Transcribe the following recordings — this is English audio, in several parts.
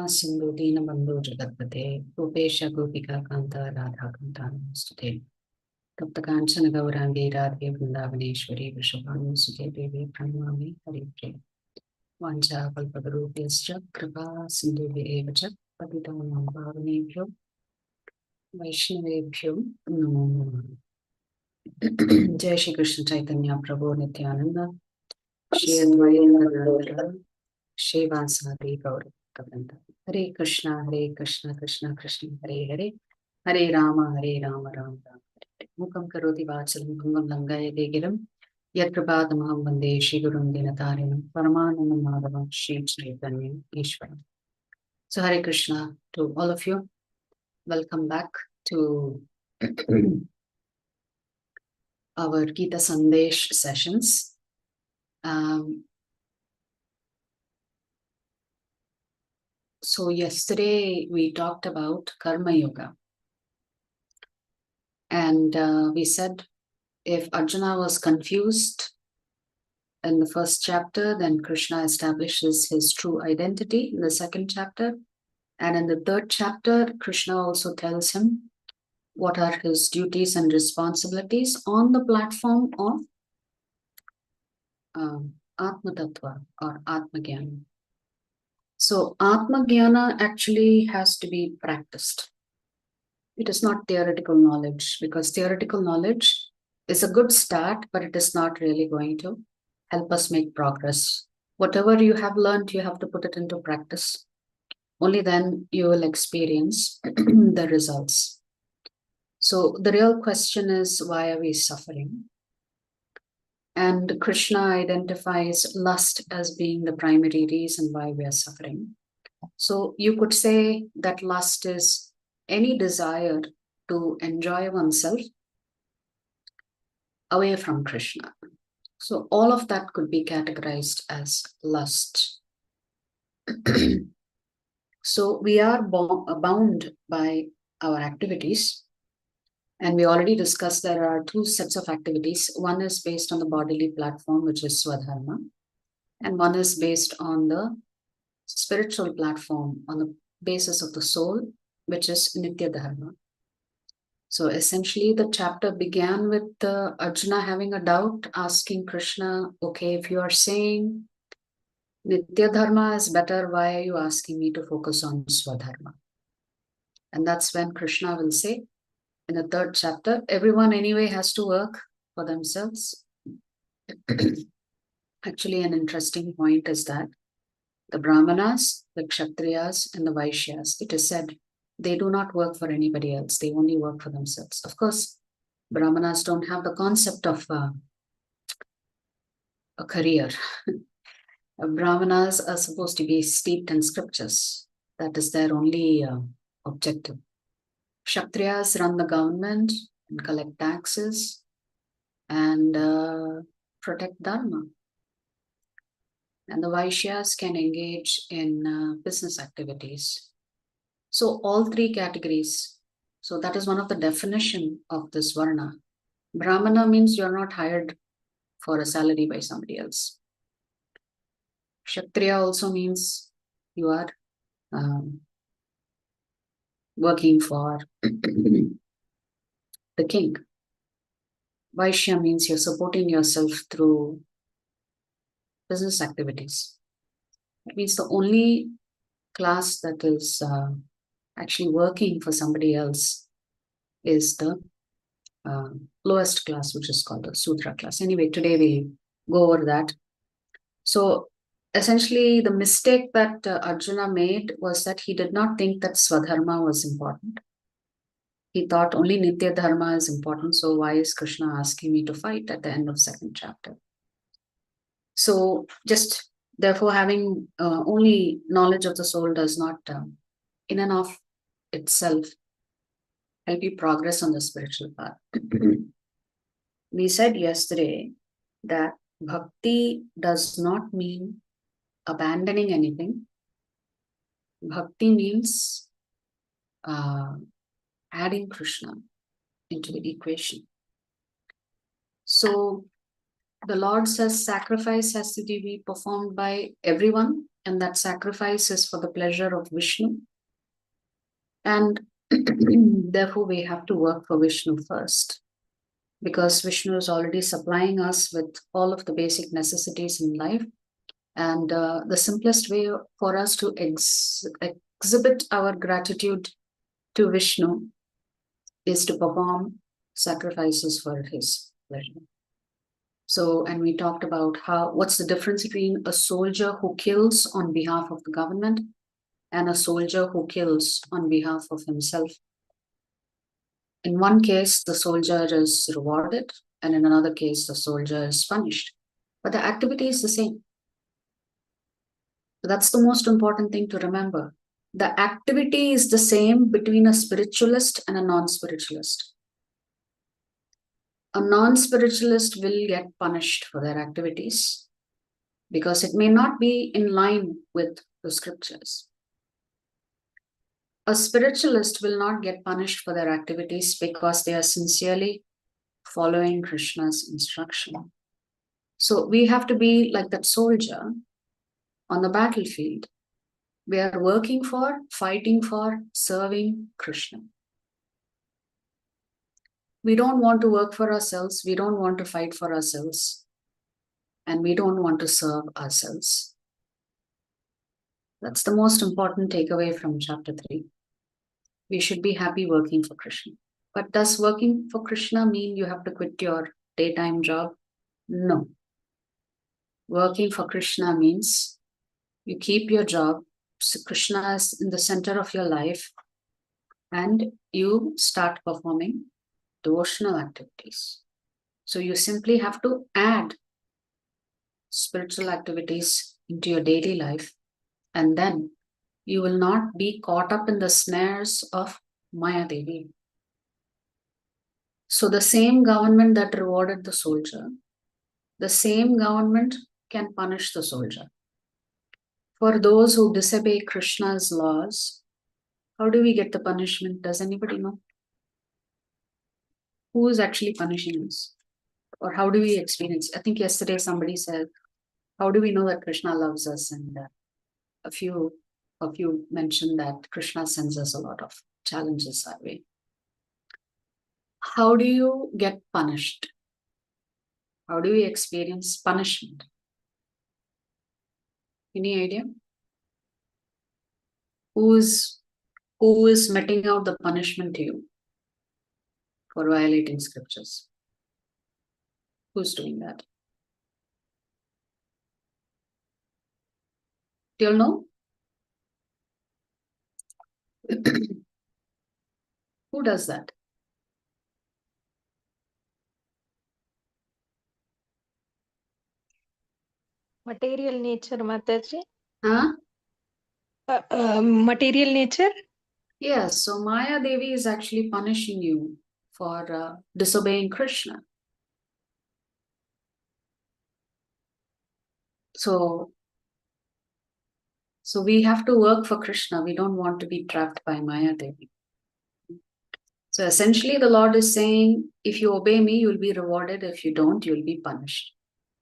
Sindhu Dina Bandhu Jagatpate Rupesha Gopika Kanta Radha Kanta Namaste Tapta Kanchana Gaurangi Radhe Vrindavaneshwari Vrishabhanu Sute Devi Pranamami Hari Priya Vancha Kalpatarubhyascha Kripa Sindhubhya Evacha Patitanam Pavanebhyo Vaishnavebhyo Namo Namaha. Jai Shri Krishna Chaitanya Prabhu Nityananda Shri Advaita Gadadhara Shri Vasadi Gaura Bhakta. Hare Krishna, Krishna Krishna, Hare Hare, Hare Rama, Rama Rama. Mukam karoti vachalam bhangam langayate giram yat prapadamaham vande Shri Gurum Dinatarinam Paramanandam Madhavam Shri Chaitanya Ishwaram. So Hare Krishna to all of you. Welcome back to our Gita Sandesh sessions. So yesterday we talked about Karma Yoga. And we said if Arjuna was confused in the first chapter, then Krishna establishes his true identity in the second chapter. And in the third chapter, Krishna also tells him what are his duties and responsibilities on the platform of Atma Tattva or Atma Jnana. So Atma Jnana actually has to be practiced. It is not theoretical knowledge, because theoretical knowledge is a good start, but it is not really going to help us make progress. Whatever you have learned, you have to put it into practice. Only then you will experience the results. So the real question is, why are we suffering? And Krishna identifies lust as being the primary reason why we are suffering. So you could say that lust is any desire to enjoy oneself away from Krishna. So all of that could be categorized as lust. So we are bound by our activities. And we already discussed there are two sets of activities. One is based on the bodily platform, which is Swadharma. And one is based on the spiritual platform, on the basis of the soul, which is Nitya Dharma. So essentially the chapter began with Arjuna having a doubt, asking Krishna, okay, if you are saying Nitya Dharma is better, why are you asking me to focus on Swadharma? And that's when Krishna will say in the third chapter, everyone anyway has to work for themselves. Actually, an interesting point is that the Brahmanas, the Kshatriyas, and the Vaishyas, it is said, they do not work for anybody else. They only work for themselves. Of course, Brahmanas don't have the concept of a career. Brahmanas are supposed to be steeped in scriptures. That is their only objective. Kshatriyas run the government and collect taxes and protect Dharma. And the Vaishyas can engage in business activities. So all three categories. So that is one of the definition of this Varna. Brahmana means you're not hired for a salary by somebody else. Kshatriya also means you are working for the king. Vaishya means you're supporting yourself through business activities. It means the only class that is actually working for somebody else is the lowest class, which is called the Sudra class. Anyway, today we'll go over that. So essentially the mistake that Arjuna made was that he did not think that Swadharma was important. He thought only Nitya Dharma is important. So why is Krishna asking me to fight at the end of second chapter? So just therefore having only knowledge of the soul does not in and of itself help you progress on the spiritual path. We said yesterday that bhakti does not mean abandoning anything. Bhakti means adding Krishna into the equation. So the Lord says sacrifice has to be performed by everyone and that sacrifice is for the pleasure of Vishnu. And therefore, we have to work for Vishnu first, because Vishnu is already supplying us with all of the basic necessities in life. And the simplest way for us to exhibit our gratitude to Vishnu is to perform sacrifices for his pleasure. So, and we talked about what's the difference between a soldier who kills on behalf of the government and a soldier who kills on behalf of himself. In one case, the soldier is rewarded, and in another case, the soldier is punished. But the activity is the same. So that's the most important thing to remember. The activity is the same between a spiritualist and a non-spiritualist. A non-spiritualist will get punished for their activities because it may not be in line with the scriptures. A spiritualist will not get punished for their activities because they are sincerely following Krishna's instruction. So we have to be like that soldier on the battlefield. We are working for, fighting for, serving Krishna. We don't want to work for ourselves. We don't want to fight for ourselves. And we don't want to serve ourselves. That's the most important takeaway from chapter 3. We should be happy working for Krishna. But does working for Krishna mean you have to quit your daytime job? No. Working for Krishna means you keep your job, so Krishna is in the center of your life, and you start performing devotional activities. So you simply have to add spiritual activities into your daily life, and then you will not be caught up in the snares of Maya Devi. So the same government that rewarded the soldier, the same government can punish the soldier. For those who disobey Krishna's laws, how do we get the punishment? Does anybody know? Who is actually punishing us? Or how do we experience? I think yesterday somebody said, how do we know that Krishna loves us? And a few of you mentioned that Krishna sends us a lot of challenges our way. How do you get punished? How do we experience punishment? Any idea? Who is meting out the punishment to you for violating scriptures? Who's doing that? Do you know? Who does that? Material nature, Mataji. Huh? Material nature? Yes, so Maya Devi is actually punishing you for disobeying Krishna. So we have to work for Krishna. We don't want to be trapped by Maya Devi. So essentially the Lord is saying, if you obey me, you'll be rewarded. If you don't, you'll be punished.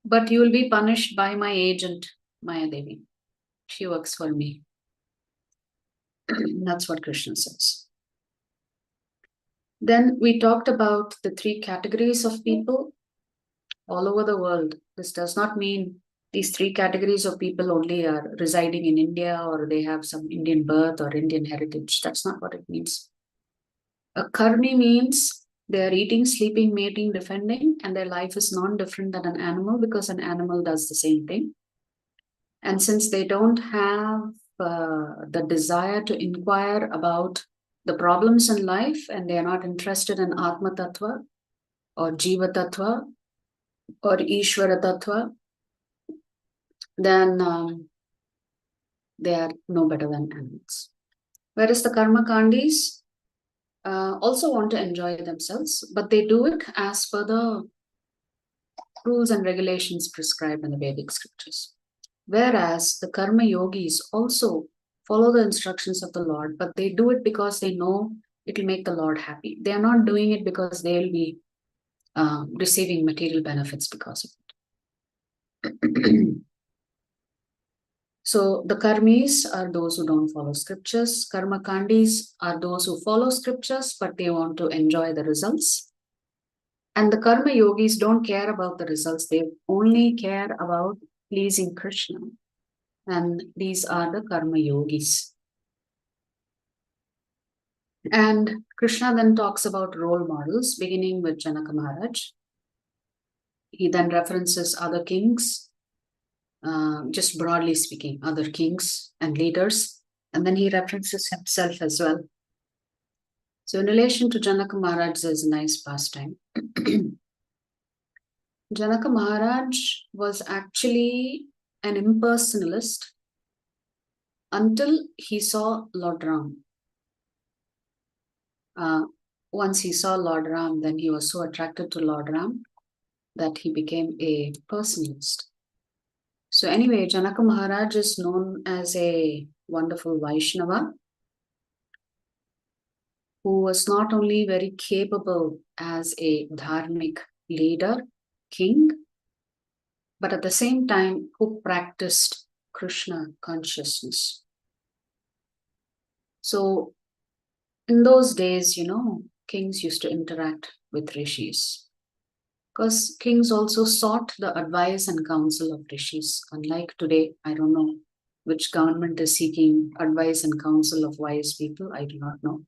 But you will be punished by my agent, Maya Devi. She works for me. That's what Krishna says. Then we talked about the 3 categories of people all over the world. This does not mean these 3 categories of people only are residing in India or they have some Indian birth or Indian heritage. That's not what it means. A karmi means they are eating, sleeping, mating, defending, and their life is non-different than an animal because an animal does the same thing. And since they don't have the desire to inquire about the problems in life and they are not interested in Atma Tattva or Jiva Tattva or Ishvara Tattva, then they are no better than animals. Whereas the Karma Kandis also want to enjoy themselves, but they do it as per the rules and regulations prescribed in the Vedic scriptures. Whereas the Karma Yogis also follow the instructions of the Lord, but they do it because they know it will make the Lord happy. They are not doing it because they will be receiving material benefits because of it. So the karmis are those who don't follow scriptures. Karma kandis are those who follow scriptures, but they want to enjoy the results. And the karma yogis don't care about the results. They only care about pleasing Krishna. And these are the karma yogis. And Krishna then talks about role models, beginning with Janaka Maharaj. He then references other kings, just broadly speaking, other kings and leaders. And then he references himself as well. So in relation to Janaka Maharaj, there's a nice pastime. Janaka Maharaj was actually an impersonalist until he saw Lord Ram. Once he saw Lord Ram, then he was so attracted to Lord Ram that he became a personalist. So anyway, Janaka Maharaj is known as a wonderful Vaishnava who was not only very capable as a dharmic leader, king, but at the same time who practiced Krishna consciousness. So in those days, kings used to interact with rishis because kings also sought the advice and counsel of rishis. Unlike today, I don't know which government is seeking advice and counsel of wise people, I do not know.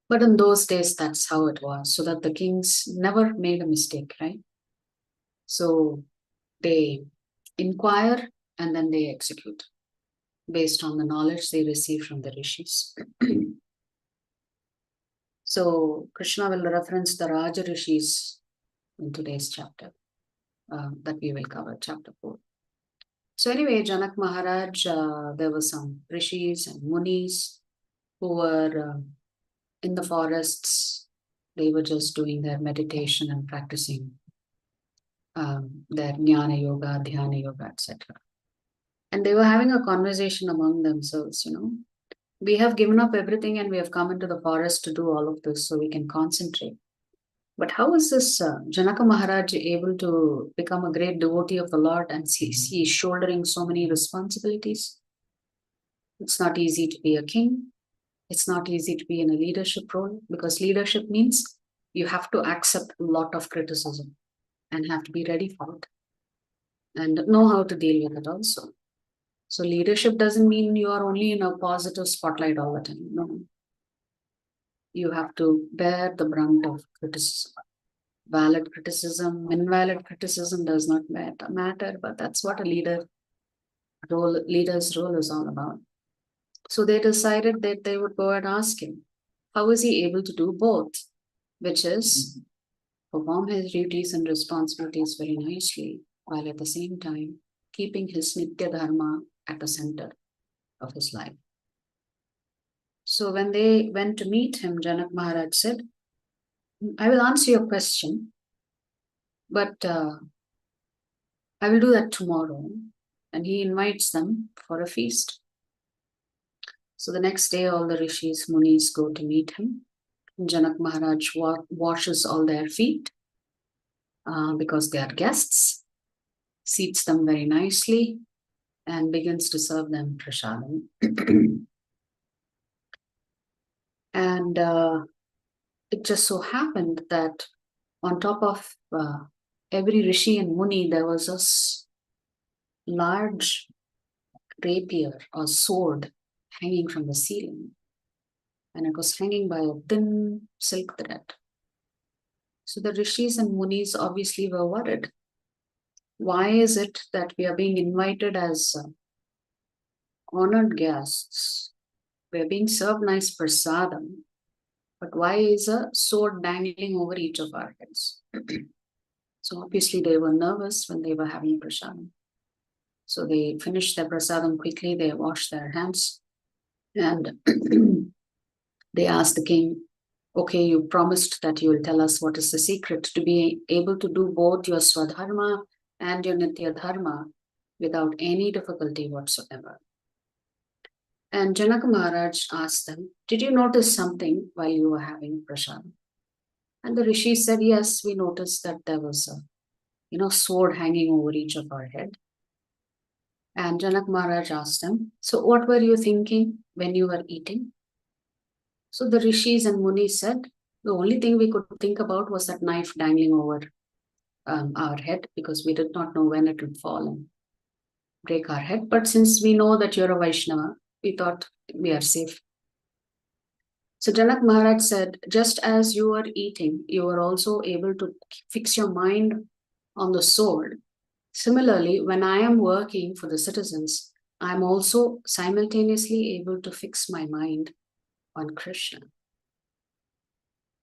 But in those days, that's how it was, so that the kings never made a mistake, right? So they inquire and then they execute based on the knowledge they receive from the rishis. So Krishna will reference the Raja Rishis in today's chapter that we will cover, chapter 4. So anyway, Janak Maharaj, there were some rishis and munis who were in the forests. They were just doing their meditation and practicing their jnana yoga, dhyana yoga, etc. And they were having a conversation among themselves, We have given up everything and we have come into the forest to do all of this so we can concentrate. But how is this Janaka Maharaj able to become a great devotee of the Lord and he is shouldering so many responsibilities? It's not easy to be a king. It's not easy to be in a leadership role because leadership means you have to accept a lot of criticism and have to be ready for it and know how to deal with it also. So leadership doesn't mean you are only in a positive spotlight all the time. No. You have to bear the brunt of criticism. Valid criticism, invalid criticism does not matter, but that's what a leader's role is all about. So they decided that they would go and ask him, how is he able to do both? Which is perform his duties and responsibilities very nicely, while at the same time keeping his Nitya Dharma at the center of his life. So when they went to meet him, Janak Maharaj said, I will answer your question, but I will do that tomorrow. And he invites them for a feast. So the next day, all the rishis, munis go to meet him. Janak Maharaj washes all their feet because they are guests, seats them very nicely, and begins to serve them prasadam. And it just so happened that on top of every rishi and muni, there was a large rapier or sword hanging from the ceiling. And it was hanging by a thin silk thread. So the rishis and munis obviously were worried. Why is it that we are being invited as honored guests? We are being served nice prasadam, but why is a sword dangling over each of our heads? So obviously they were nervous when they were having prasadam. So they finished their prasadam quickly, they washed their hands, and they asked the king, okay, you promised that you will tell us what is the secret to be able to do both your Swadharma and your Nitya Dharma without any difficulty whatsoever. And Janaka Maharaj asked them, did you notice something while you were having prasadam? And the rishi said, yes, we noticed that there was a sword hanging over each of our head. And Janak Maharaj asked him, so what were you thinking when you were eating? So the rishis and munis said, the only thing we could think about was that knife dangling over our head, because we did not know when it would fall and break our head. But since we know that you're a Vaishnava, we thought we are safe. So Janak Maharaj said, just as you are eating, you are also able to fix your mind on the sword. Similarly, when I am working for the citizens, I'm also simultaneously able to fix my mind on Krishna.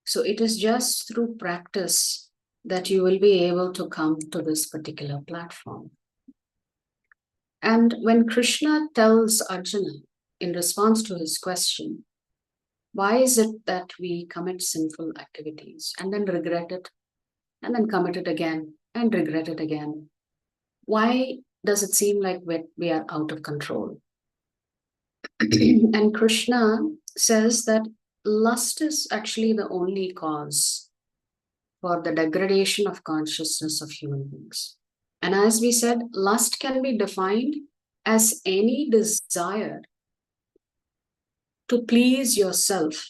So it is just through practice that you will be able to come to this particular platform. And when Krishna tells Arjuna in response to his question, why is it that we commit sinful activities and then regret it and then commit it again and regret it again? Why does it seem like we are out of control? And Krishna says that lust is actually the only cause for the degradation of consciousness of human beings. And as we said, lust can be defined as any desire to please yourself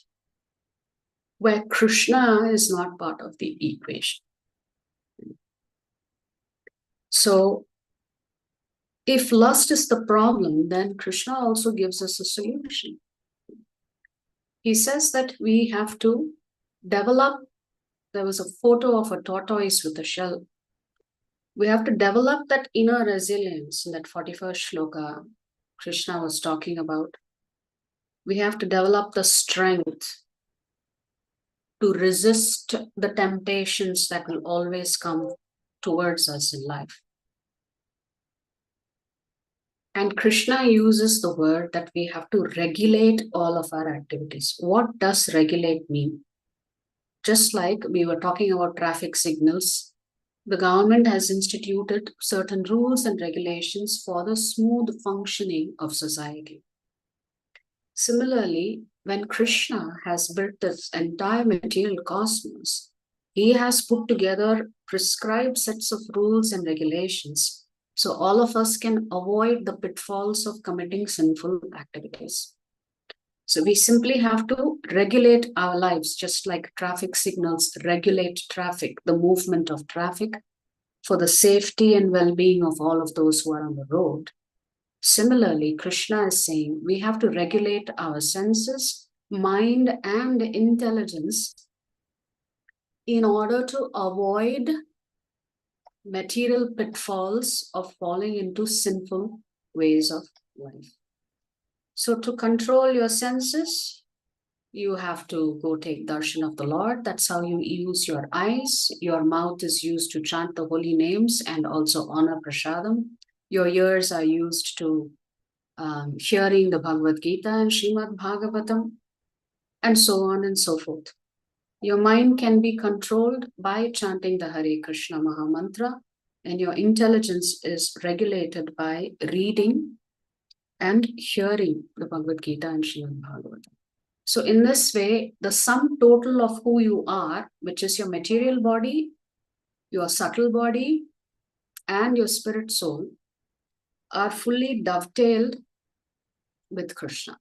where Krishna is not part of the equation. So if lust is the problem, then Krishna also gives us a solution. He says that we have to develop, there was a photo of a tortoise with a shell. We have to develop that inner resilience in that 41st shloka Krishna was talking about. We have to develop the strength to resist the temptations that will always come towards us in life. And Krishna uses the word that we have to regulate all of our activities. What does regulate mean? Just like we were talking about traffic signals, the government has instituted certain rules and regulations for the smooth functioning of society. Similarly, when Krishna has built this entire material cosmos, he has put together prescribed sets of rules and regulations so all of us can avoid the pitfalls of committing sinful activities. So we simply have to regulate our lives, just like traffic signals regulate traffic, the movement of traffic, for the safety and well-being of all of those who are on the road. Similarly, Krishna is saying we have to regulate our senses, mind, and intelligence in order to avoid material pitfalls of falling into sinful ways of life. So to control your senses, you have to go take darshan of the Lord. That's how you use your eyes. Your mouth is used to chant the holy names and also honor prasadam. Your ears are used to hearing the Bhagavad Gita and Srimad Bhagavatam, and so on and so forth. Your mind can be controlled by chanting the Hare Krishna Mahamantra, and your intelligence is regulated by reading and hearing the Bhagavad Gita and Srimad Bhagavatam. So in this way, the sum total of who you are, which is your material body, your subtle body, and your spirit soul, are fully dovetailed with Krishna.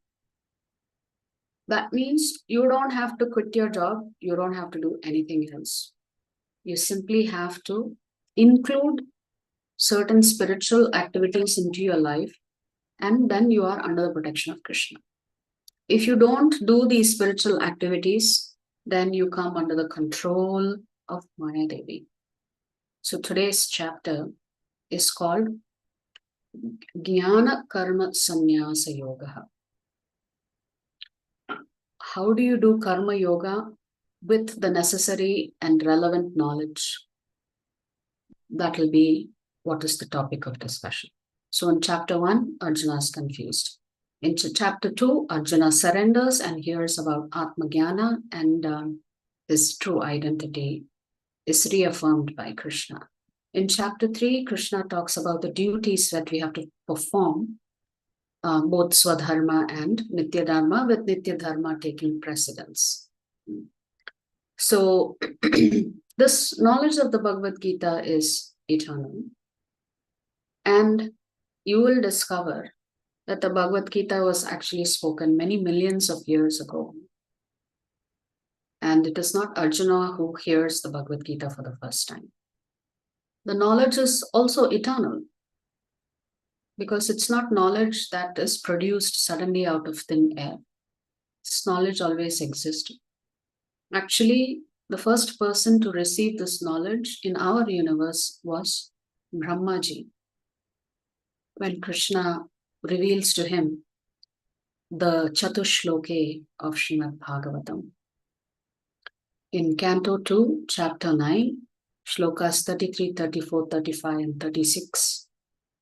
That means you don't have to quit your job. You don't have to do anything else. You simply have to include certain spiritual activities into your life, and then you are under the protection of Krishna. If you don't do these spiritual activities, then you come under the control of Maya Devi. So today's chapter is called Jnana Karma Sannyasa Yoga. How do you do karma yoga with the necessary and relevant knowledge? That will be what is the topic of discussion. So in chapter 1, Arjuna is confused. In chapter 2, Arjuna surrenders and hears about Atma Jnana, and his true identity is reaffirmed by Krishna. In chapter 3, Krishna talks about the duties that we have to perform, both Swadharma and Nitya Dharma, with Nitya Dharma taking precedence. So this knowledge of the Bhagavad Gita is eternal. And you will discover that the Bhagavad Gita was actually spoken many millions of years ago. And it is not Arjuna who hears the Bhagavad Gita for the first time. The knowledge is also eternal, because it's not knowledge that is produced suddenly out of thin air. This knowledge always existed. Actually, the first person to receive this knowledge in our universe was Brahmaji. When Krishna reveals to him the Chatushloke of Srimad Bhagavatam. In Canto 2, Chapter 9, Shlokas 33, 34, 35, and 36,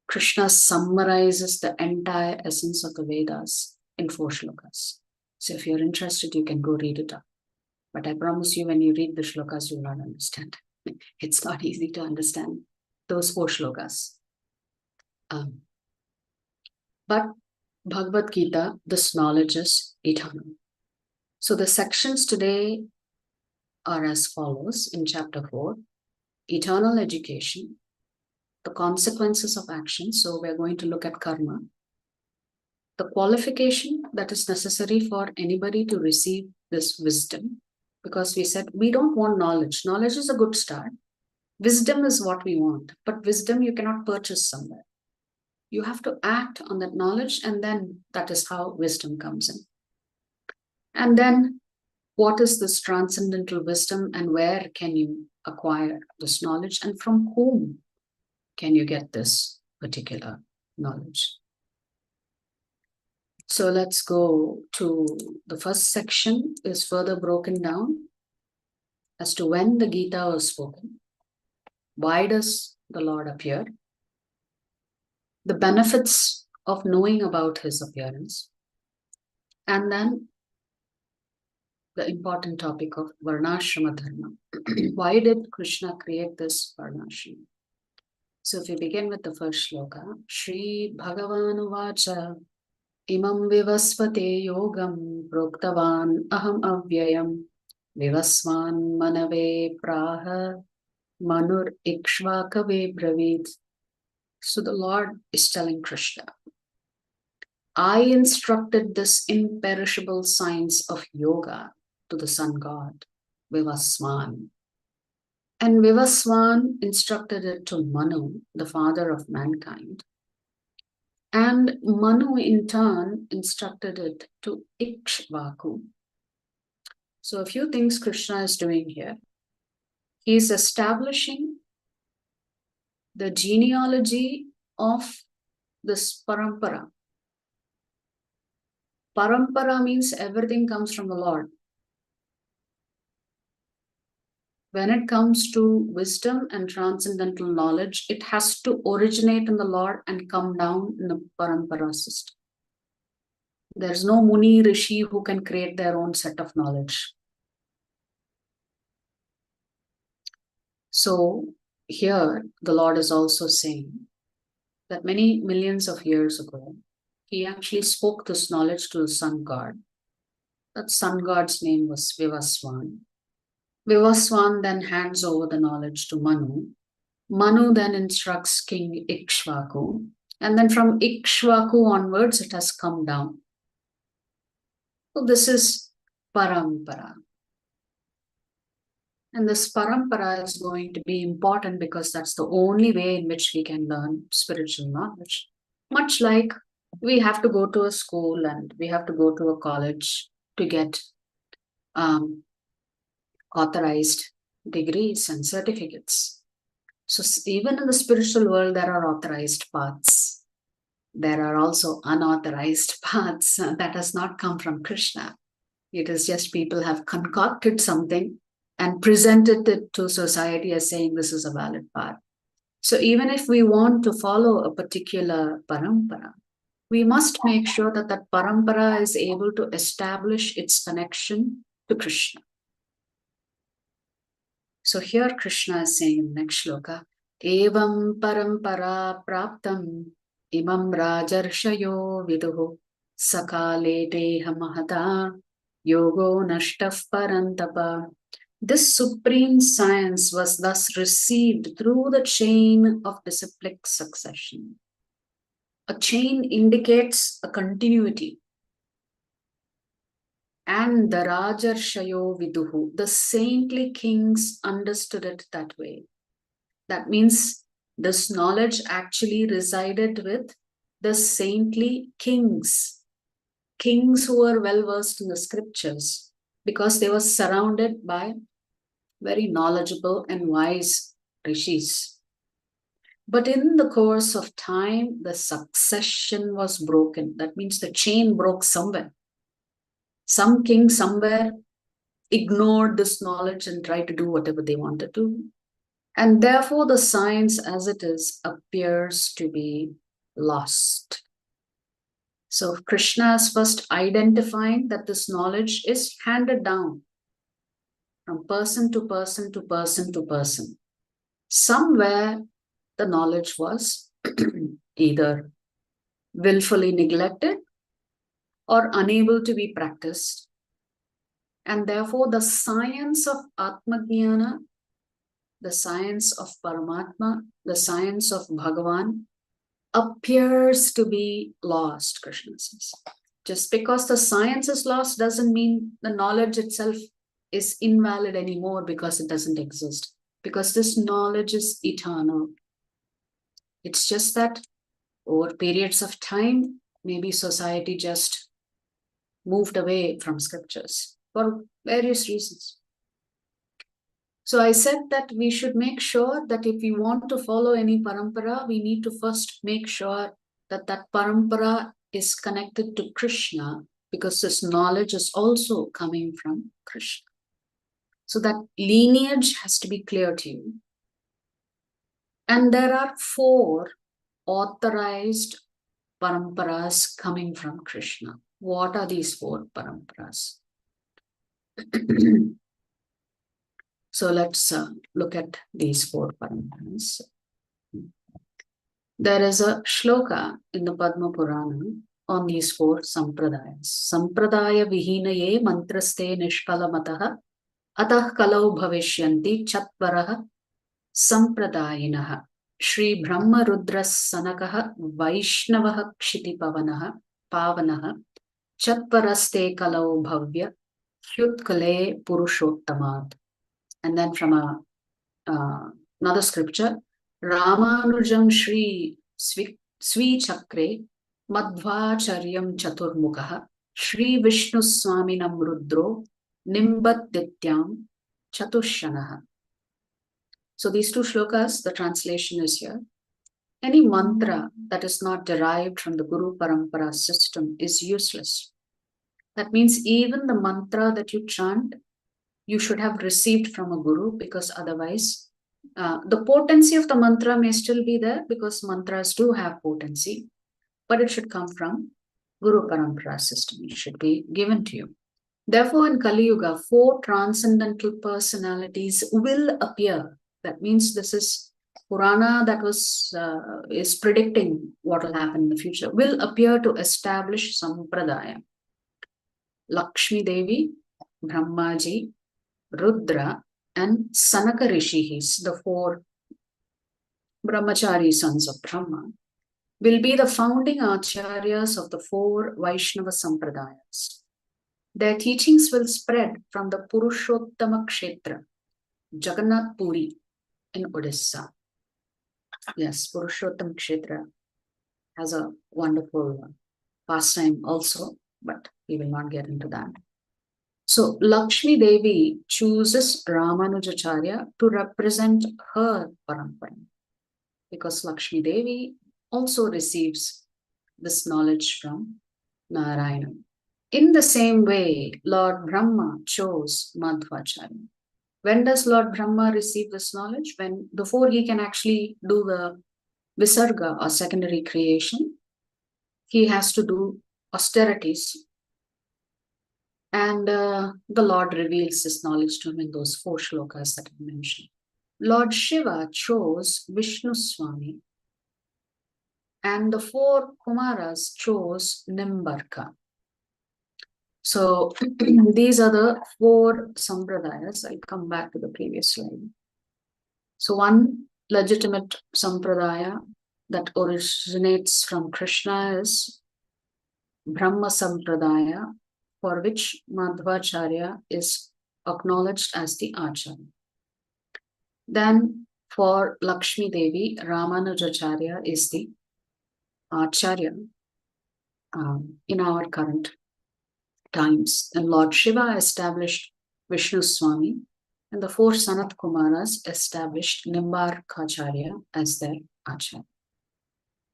Krishna summarizes the entire essence of the Vedas in 4 shlokas. So if you're interested, you can go read it up. But I promise you, when you read the shlokas, you will not understand. It's not easy to understand those 4 shlokas. But Bhagavad Gita, this knowledge is eternal. So the sections today are as follows in chapter 4. Eternal education, the consequences of action. So we're going to look at karma. The qualification that is necessary for anybody to receive this wisdom. Because we said we don't want knowledge. Knowledge is a good start. Wisdom is what we want. But wisdom you cannot purchase somewhere. You have to act on that knowledge, and then that is how wisdom comes in. And then what is this transcendental wisdom, and where can you acquire this knowledge, and from whom can you get this particular knowledge? So let's go to the first section. Is further broken down as to when the Gita was spoken. Why does the Lord appear? The benefits of knowing about his appearance. And then the important topic of Varnashrama Dharma. Why did Krishna create this Varnashrama? So if we begin with the first shloka, Shri Bhagavan Uvacha Imam Vivasvate Yogam Proktavan Aham Avyayam Vivasvan Manave Praha Manur Ikshvakave Bravit. So the Lord is telling Krishna, I instructed this imperishable science of yoga to the sun god, Vivasvan. And Vivasvan instructed it to Manu, the father of mankind. And Manu in turn instructed it to Ikshvaku. So a few things Krishna is doing here. He is establishing the genealogy of this parampara. Parampara means everything comes from the Lord. When it comes to wisdom and transcendental knowledge, it has to originate in the Lord and come down in the parampara system. There's no Muni Rishi who can create their own set of knowledge. So here the Lord is also saying that many millions of years ago, he actually spoke this knowledge to the sun god. That sun god's name was Vivasvan. Vivasvan then hands over the knowledge to Manu. Manu then instructs King Ikshvaku. And then from Ikshvaku onwards, it has come down. So this is parampara. And this parampara is going to be important because that's the only way in which we can learn spiritual knowledge. Much like we have to go to a school and we have to go to a college to get authorized degrees and certificates. So even in the spiritual world, there are authorized paths. There are also unauthorized paths that has not come from Krishna. It is just people have concocted something and presented it to society as saying this is a valid path. So even if we want to follow a particular parampara, we must make sure that that parampara is able to establish its connection to Krishna. So here Krishna is saying in the next shloka, Evam parampara praptam imam rajarshayo viduhu sakale deha mahata yogo nashtaf parantapa. This supreme science was thus received through the chain of disciplic succession. A chain indicates a continuity. And the Rajarshayo Viduhu, the saintly kings understood it that way. That means this knowledge actually resided with the saintly kings who were well versed in the scriptures, because they were surrounded by very knowledgeable and wise rishis. But in the course of time, the succession was broken. That means the chain broke somewhere. Some king somewhere ignored this knowledge and tried to do whatever they wanted to. And therefore, the science as it is appears to be lost. So Krishna is first identifying that this knowledge is handed down from person to person to person to person. Somewhere the knowledge was either willfully neglected or unable to be practiced. And therefore the science of Atmajnana, the science of Paramatma, the science of Bhagavan appears to be lost, Krishna says. Just because the science is lost doesn't mean the knowledge itself is invalid anymore because it doesn't exist. Because this knowledge is eternal. It's just that over periods of time, maybe society just moved away from scriptures for various reasons. So I said that we should make sure that if we want to follow any parampara, we need to first make sure that that parampara is connected to Krishna, because this knowledge is also coming from Krishna. So that lineage has to be clear to you. And there are 4 authorized paramparas coming from Krishna. What are these 4 paramparas? So let's look at these 4 paramparas. There is a shloka in the Padma Purana on these 4 sampradayas. Sampradaya vihinaye mantraste nishkalamataha atah kalau bhavishyanti chatvaraha sampradayinaha Shri Brahma Rudras Sanakaha Vaishnavaha Kshiti Pavanaha Chatvaraste kalau bhavya hyutkale purushottamat. And then from another scripture, Ramanujam Shri Svi Chakre Madhvacharyam Chaturmukaha Shri Vishnu Swaminam Rudro Nimbat Dityam Chatushanaha. So these 2 shlokas, the translation is here. Any mantra that is not derived from the Guru Parampara system is useless. That means even the mantra that you chant, you should have received from a guru, because otherwise the potency of the mantra may still be there, because mantras do have potency, but it should come from Guru Parampara system. It should be given to you. Therefore, in Kali Yuga, 4 transcendental personalities will appear. That means this is Purana that is predicting what will happen in the future, will appear to establish Sampradaya. Lakshmi Devi, Brahmaji, Rudra, and Sanaka Rishis, the 4 Brahmachari sons of Brahma, will be the founding acharyas of the 4 Vaishnava Sampradayas. Their teachings will spread from the Purushottama Kshetra, Jagannath Puri in Odisha. Yes, Purushottam Kshetra has a wonderful pastime also, but we will not get into that. So Lakshmi Devi chooses Ramanujacharya to represent her parampara, because Lakshmi Devi also receives this knowledge from Narayana. In the same way, Lord Brahma chose Madhvacharya. When does Lord Brahma receive this knowledge? When, before he can actually do the Visarga or secondary creation, he has to do austerities. And the Lord reveals this knowledge to him in those 4 shlokas that I mentioned. Lord Shiva chose Vishnu Swami, and the 4 Kumaras chose Nimbarka. So these are the 4 sampradayas. I'll come back to the previous slide. So one legitimate sampradaya that originates from Krishna is Brahma Sampradaya, for which Madhvacharya is acknowledged as the Acharya. Then for Lakshmi Devi, Ramanujacharya is the Acharya in our current times. And Lord Shiva established Vishnu Swami, and the four Sanat Kumaras established Nimbarkacharya as their Acharya.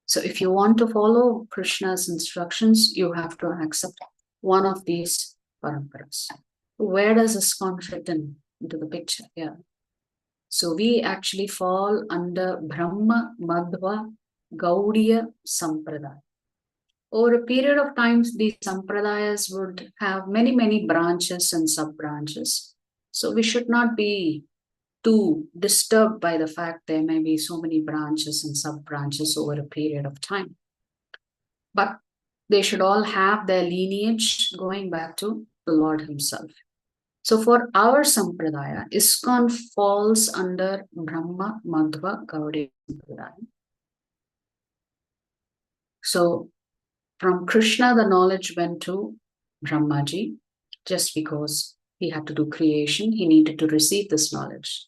So if you want to follow Krishna's instructions, you have to accept one of these paramparas. Where does ISKCON fit into the picture? Yeah. So we actually fall under Brahma, Madhva, Gaudiya Sampradaya. Over a period of time, these sampradayas would have many, many branches and sub-branches. So we should not be too disturbed by the fact there may be so many branches and sub-branches over a period of time. But they should all have their lineage going back to the Lord himself. So for our sampradaya, ISKCON falls under Brahma, Madhva, Gaudiya Sampradaya. So from Krishna, the knowledge went to Brahmaji, just because he had to do creation, he needed to receive this knowledge.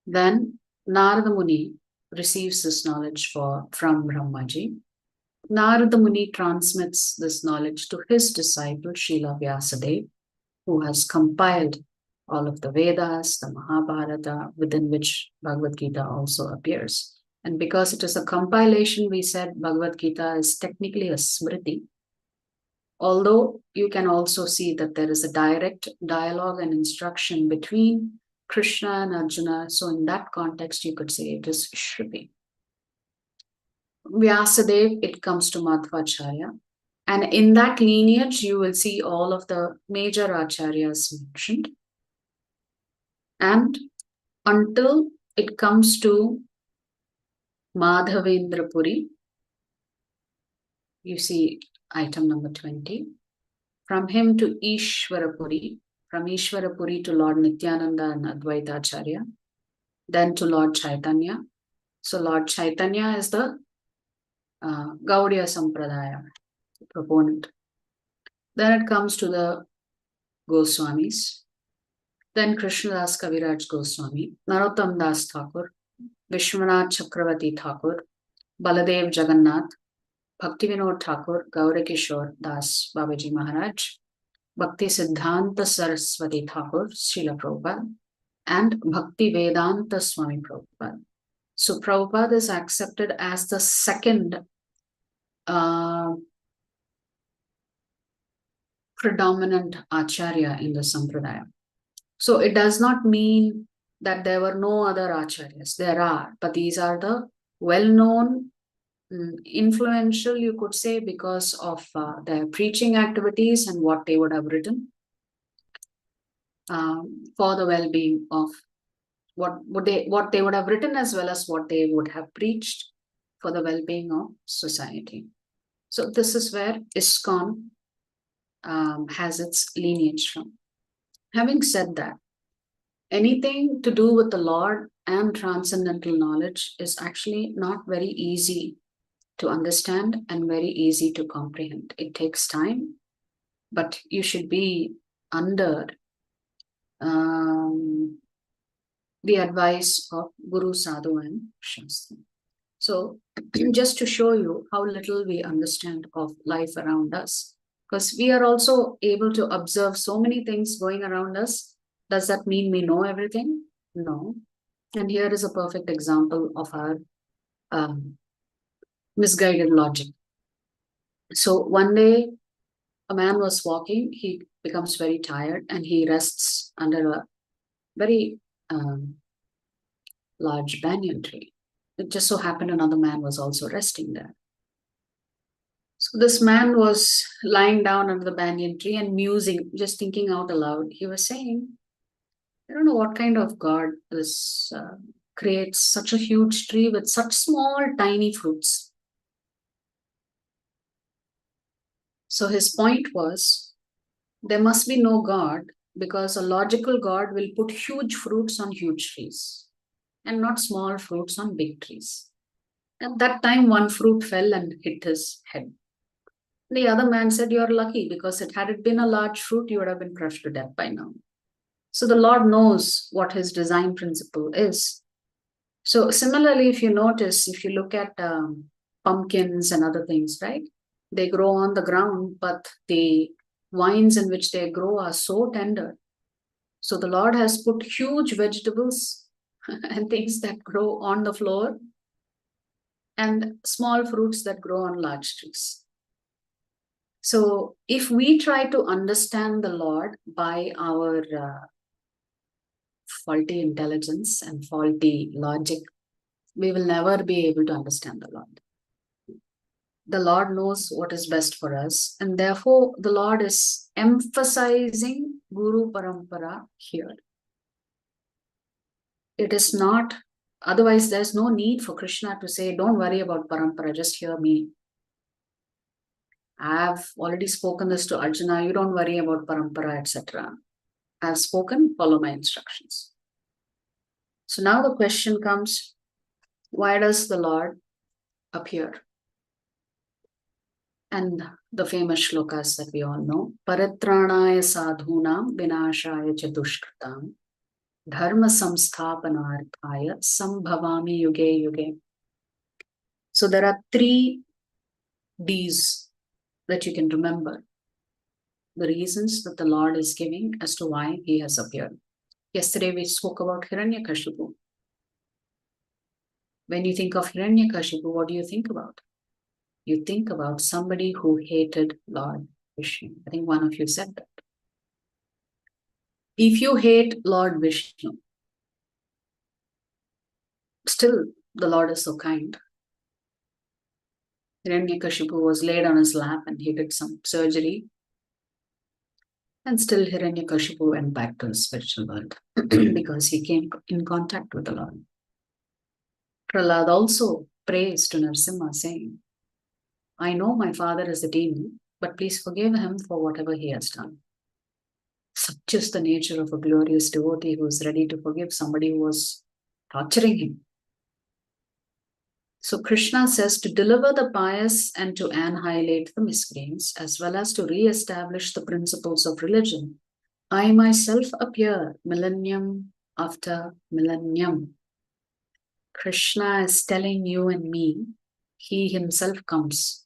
Then Narada Muni receives this knowledge from Brahmaji. Narada Muni transmits this knowledge to his disciple, Srila Vyasadeva, who has compiled all of the Vedas, the Mahabharata, within which Bhagavad Gita also appears. And because it is a compilation, we said Bhagavad Gita is technically a smriti. Although you can also see that there is a direct dialogue and instruction between Krishna and Arjuna. So in that context, you could say it is Shruti. Vyasadeva, it comes to Madhvacharya. And in that lineage, you will see all of the major acharyas mentioned. And until it comes to Madhavendra Puri, you see item number 20. From him to Ishwarapuri, from Ishwarapuri to Lord Nityananda and Advaita Acharya, then to Lord Chaitanya. So Lord Chaitanya is the Gaudiya Sampradaya proponent. Then it comes to the Goswamis. Then Krishnadas Kaviraj Goswami, Narottam Das Thakur, Vishwanath Chakravarti Thakur, Baladev Jagannath, Bhaktivinoda Thakur, Gaurakishore Das Babaji Maharaj, Bhakti Siddhanta Saraswati Thakur, Srila Prabhupada, and Bhakti Vedanta Swami Prabhupada. So Prabhupada is accepted as the second predominant acharya in the Sampradaya. So it does not mean that there were no other acharyas. There are, but these are the well-known, influential, you could say, because of their preaching activities and what they would have written for the well-being of what they would have written, as well as what they would have preached for the well-being of society. So this is where ISKCON has its lineage from. Having said that, anything to do with the Lord and transcendental knowledge is actually not very easy to understand and very easy to comprehend. It takes time, but you should be under the advice of Guru, Sadhu, and Shastra. So just to show you how little we understand of life around us, because we are also able to observe so many things going around us. Does that mean we know everything? No. And here is a perfect example of our misguided logic. So one day, a man was walking, he becomes very tired and he rests under a very large banyan tree. It just so happened another man was also resting there. So this man was lying down under the banyan tree and musing, just thinking out aloud. He was saying, I don't know what kind of God this creates such a huge tree with such small, tiny fruits. So his point was, there must be no God, because a logical God will put huge fruits on huge trees and not small fruits on big trees. At that time, one fruit fell and hit his head. The other man said, "You're lucky, because had it been a large fruit, you would have been crushed to death by now." So the Lord knows what his design principle is. So similarly, if you notice, if you look at pumpkins and other things, right? They grow on the ground, but the vines in which they grow are so tender. So the Lord has put huge vegetables and things that grow on the floor, and small fruits that grow on large trees. So if we try to understand the Lord by our faulty intelligence and faulty logic, we will never be able to understand the Lord. The Lord knows what is best for us, and therefore the Lord is emphasizing Guru Parampara here. It is not, otherwise there's no need for Krishna to say, "Don't worry about Parampara, just hear me." I've already spoken this to Arjuna, "You don't worry about Parampara, etc. I've spoken, follow my instructions." So now the question comes, why does the Lord appear? And the famous shlokas that we all know, Paritranaya sadhunam vinashaya cha dushkritam dharma samsthapanarthaya sambhavami yuge yuge. So there are 3 D's that you can remember, the reasons that the Lord is giving as to why he has appeared. Yesterday we spoke about Hiranyakashipu. When you think of Hiranyakashipu, what do you think about? You think about somebody who hated Lord Vishnu. I think one of you said that. If you hate Lord Vishnu, still the Lord is so kind. Hiranyakashipu was laid on his lap and he did some surgery. And still Hiranyakashipu went back to his spiritual world because he came in contact with the Lord. Prahlad also prays to Narasimha saying, "I know my father is a demon, but please forgive him for whatever he has done." Such is the nature of a glorious devotee who is ready to forgive somebody who was torturing him. So Krishna says to deliver the pious and to annihilate the miscreants, as well as to re-establish the principles of religion, I myself appear millennium after millennium. Krishna is telling you and me, he himself comes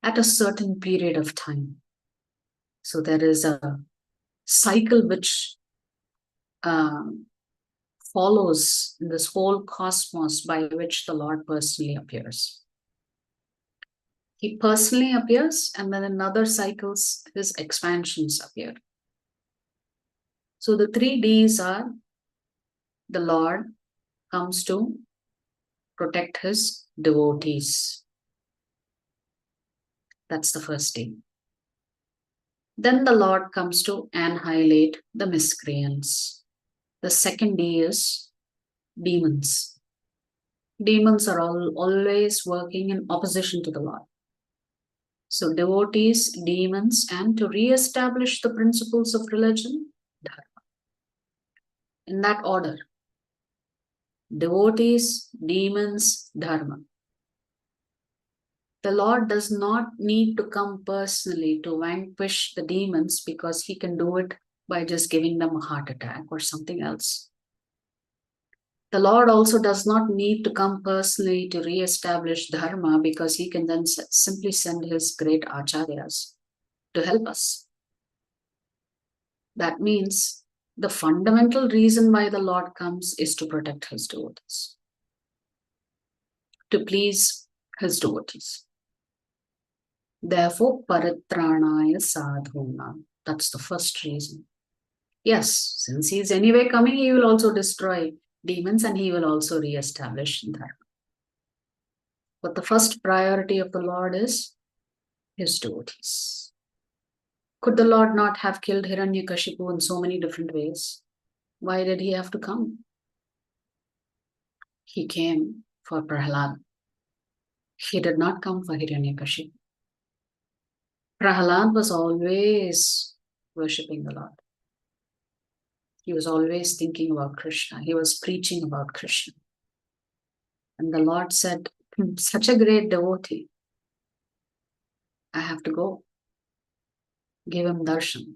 at a certain period of time. So there is a cycle which follows in this whole cosmos by which the Lord personally appears. He personally appears, and then in other cycles, his expansions appear. So the 3 Ds are, the Lord comes to protect his devotees. That's the first D. Then the Lord comes to annihilate the miscreants. The second D is demons. Demons are always working in opposition to the Lord. So devotees, demons, and to re-establish the principles of religion, dharma. In that order. Devotees, demons, dharma. The Lord does not need to come personally to vanquish the demons, because he can do it by just giving them a heart attack or something else. The Lord also does not need to come personally to re-establish dharma, because he can then simply send his great acharyas to help us. That means the fundamental reason why the Lord comes is to protect his devotees, to please his devotees. Therefore, paritranaya sadhunam. That's the first reason. Yes, since he is anyway coming, he will also destroy demons and he will also re-establish dharma. But the first priority of the Lord is his devotees. Could the Lord not have killed Hiranyakashipu in so many different ways? Why did he have to come? He came for Prahlad. He did not come for Hiranyakashipu. Prahlad was always worshipping the Lord. He was always thinking about Krishna. He was preaching about Krishna. And the Lord said, such a great devotee. I have to go give him darshan.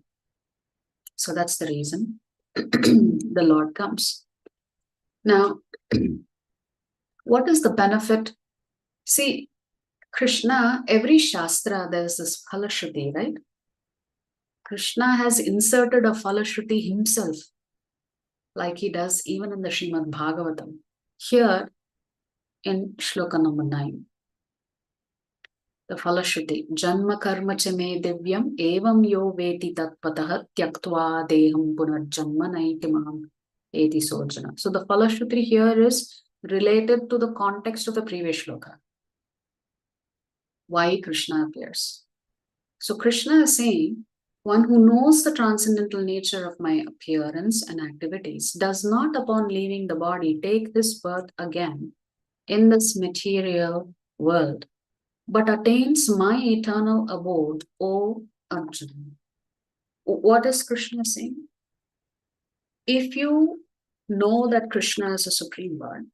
So that's the reason the Lord comes. Now, what is the benefit? See, Krishna, every Shastra, there's this Phalashruti, right? Krishna has inserted a Phalashruti himself, like he does even in the Srimad Bhagavatam. Here in Shloka number 9, the Phalashruti, Janma karma cha me divyam evam yo veti tatpatah tyaktva deham punarjanma naitimam eti sojana. So the Phalashruti here is related to the context of the previous shloka. Why Krishna appears. So Krishna is saying, one who knows the transcendental nature of my appearance and activities does not, upon leaving the body, take his birth again in this material world, but attains my eternal abode, O Arjuna. What is Krishna saying? If you know that Krishna is a Supreme Lord,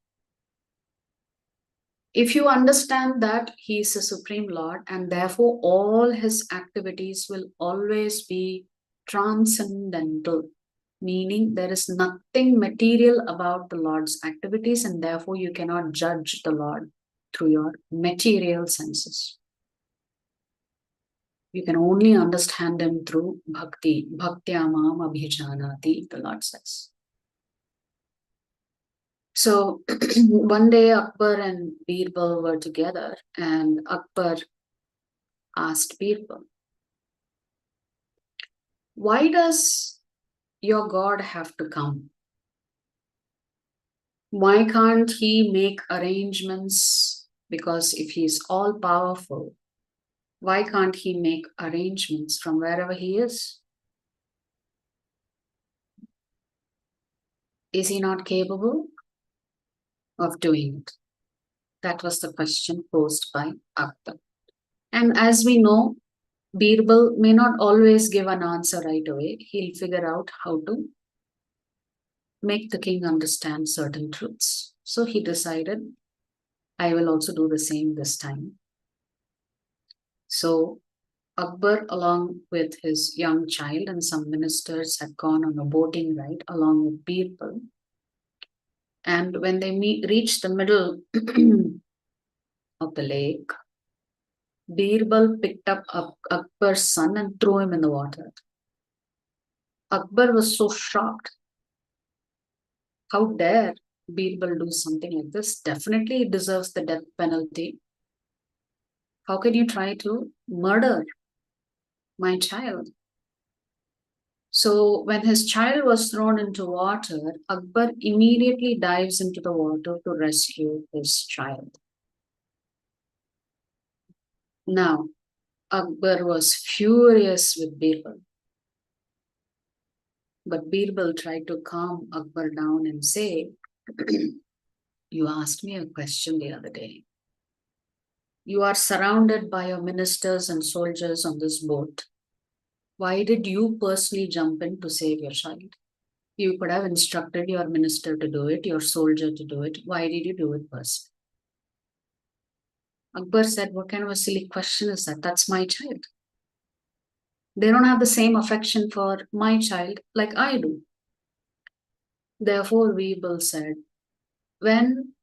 if you understand that he is a Supreme Lord and therefore all his activities will always be transcendental, meaning there is nothing material about the Lord's activities and therefore you cannot judge the Lord through your material senses. You can only understand him through bhakti. Bhaktyamam abhijanati, the Lord says. So one day Akbar and Birbal were together and Akbar asked Birbal, why does your God have to come? Why can't he make arrangements? Because if he is all powerful, why can't he make arrangements from wherever he is? Is he not capable of doing it? That was the question posed by Akbar. And as we know, Birbal may not always give an answer right away. He'll figure out how to make the king understand certain truths. So he decided, I will also do the same this time. So Akbar, along with his young child and some ministers, had gone on a boating ride along with Birbal. And when they reached the middle of the lake, Birbal picked up Akbar's son and threw him in the water. Akbar was so shocked. How dare Birbal do something like this? Definitely it deserves the death penalty. How can you try to murder my child? So when his child was thrown into water, Akbar immediately dives into the water to rescue his child. Now, Akbar was furious with Birbal. But Birbal tried to calm Akbar down and say, you asked me a question the other day. You are surrounded by your ministers and soldiers on this boat. Why did you personally jump in to save your child? You could have instructed your minister to do it, your soldier to do it. Why did you do it first? Akbar said, what kind of a silly question is that? That's my child. They don't have the same affection for my child like I do. Therefore, Birbal said, when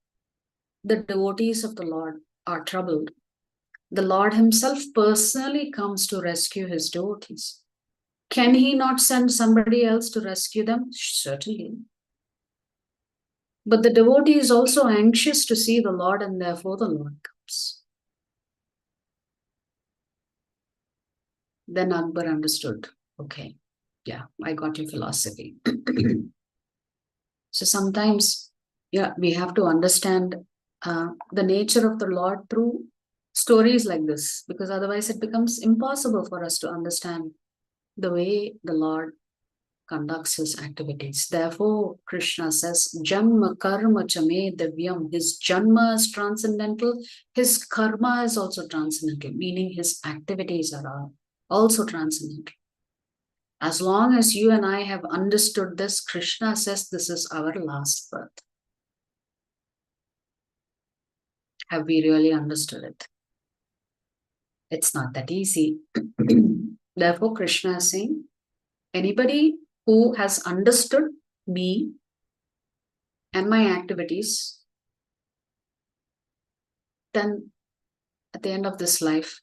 the devotees of the Lord are troubled, the Lord himself personally comes to rescue his devotees. Can he not send somebody else to rescue them? Certainly. But the devotee is also anxious to see the Lord and therefore the Lord comes. Then Akbar understood, okay, yeah, I got your philosophy. So sometimes, yeah, we have to understand the nature of the Lord through stories like this, because otherwise it becomes impossible for us to understand the way the Lord conducts his activities. Therefore, Krishna says, Janma karma chame divyam. His janma is transcendental. His karma is also transcendental, meaning his activities are also transcendental. As long as you and I have understood this, Krishna says this is our last birth. Have we really understood it? It's not that easy. Therefore, Krishna is saying, anybody who has understood me and my activities, then at the end of this life,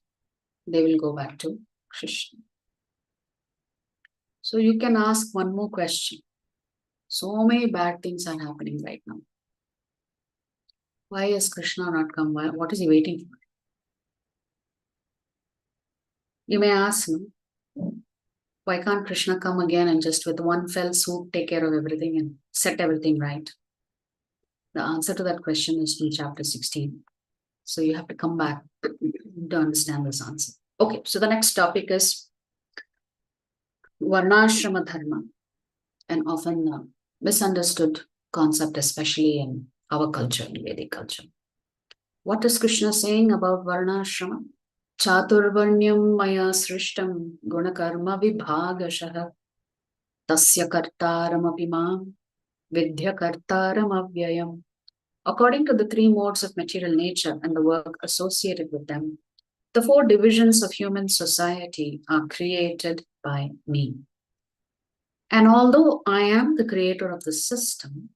they will go back to Krishna. So you can ask one more question. So many bad things are happening right now. Why has Krishna not come? What is he waiting for? You may ask, no? Why can't Krishna come again and just with one fell swoop take care of everything and set everything right? The answer to that question is in chapter 16. So you have to come back to understand this answer. Okay, so the next topic is Varnashrama Dharma, an often misunderstood concept, especially in our culture, in Vedic culture. What is Krishna saying about Varnashrama? Chaturvarnyam maya srishtam gunakarma vibhagashah tasya kartaram apimam vidya kartaram avyayam. According to the three modes of material nature and the work associated with them, the four divisions of human society are created by me. And although I am the creator of the system,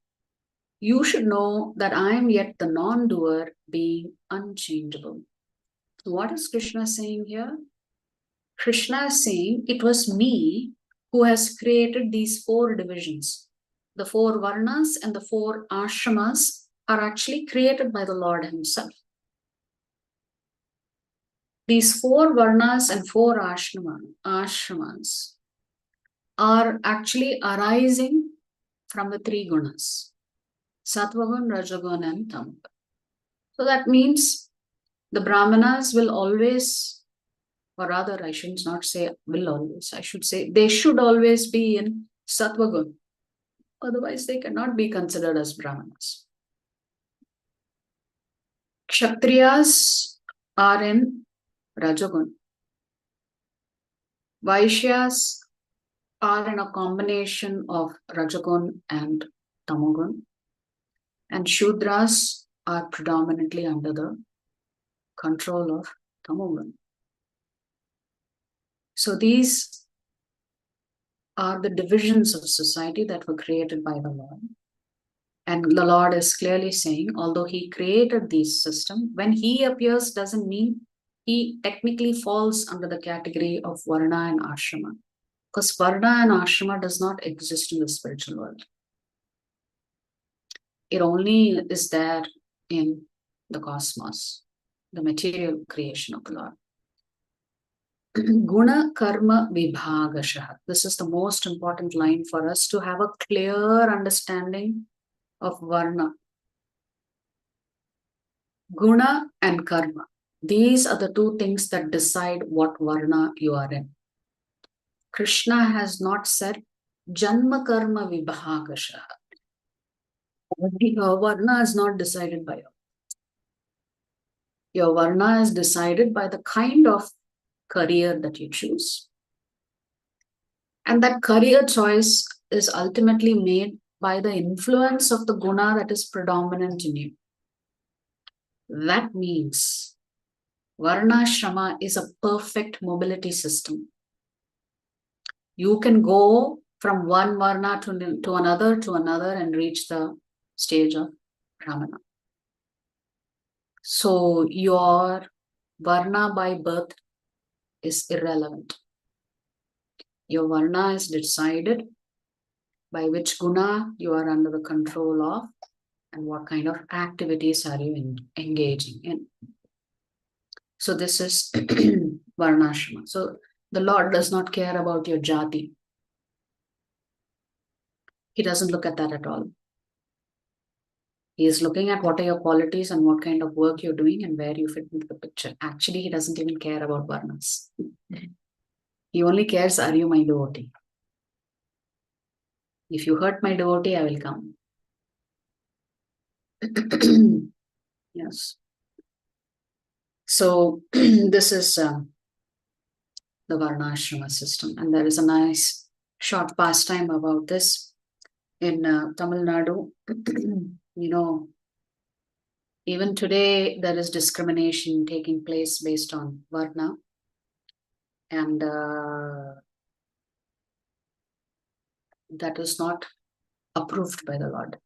you should know that I am yet the non-doer, being unchangeable. What is Krishna saying here? Krishna is saying it was me who has created these four divisions. The four varnas and the four ashramas are actually created by the Lord himself. These four varnas and four ashramas are actually arising from the three gunas, Sattvagun, Rajagun, and Tamagun. So that means the Brahmanas will always, or rather I should not say will always, I should say they should always be in Sattvagun. Otherwise they cannot be considered as Brahmanas. Kshatriyas are in Rajagun. Vaishyas are in a combination of Rajagun and Tamagun. And Shudras are predominantly under the control of Tamagun. So these are the divisions of society that were created by the Lord. And the Lord is clearly saying, although he created this system, when he appears doesn't mean he technically falls under the category of Varna and Ashrama. Because Varna and Ashrama does not exist in the spiritual world. It only is there in the cosmos, the material creation of the Lord. Guna karma vibhagashah. This is the most important line for us to have a clear understanding of Varna. Guna and karma. These are the two things that decide what Varna you are in. Krishna has not said Janma karma vibhagashah. Your Varna is not decided by you. Your Varna is decided by the kind of career that you choose. And that career choice is ultimately made by the influence of the guna that is predominant in you. That means Varnashrama is a perfect mobility system. You can go from one Varna to another and reach the stage of Brahmana. So your Varna by birth is irrelevant. Your Varna is decided by which guna you are under the control of and what kind of activities are you engaging in. So this is Varnashrama. So the Lord does not care about your jati. He doesn't look at that at all. He is looking at what are your qualities and what kind of work you're doing and where you fit into the picture. Actually, he doesn't even care about varnas. He only cares, are you my devotee? If you hurt my devotee, I will come. Yes. So this is the Varnashrama system. And there is a nice short pastime about this in Tamil Nadu. You know, Even today, there is discrimination taking place based on Varna. And that is not approved by the Lord.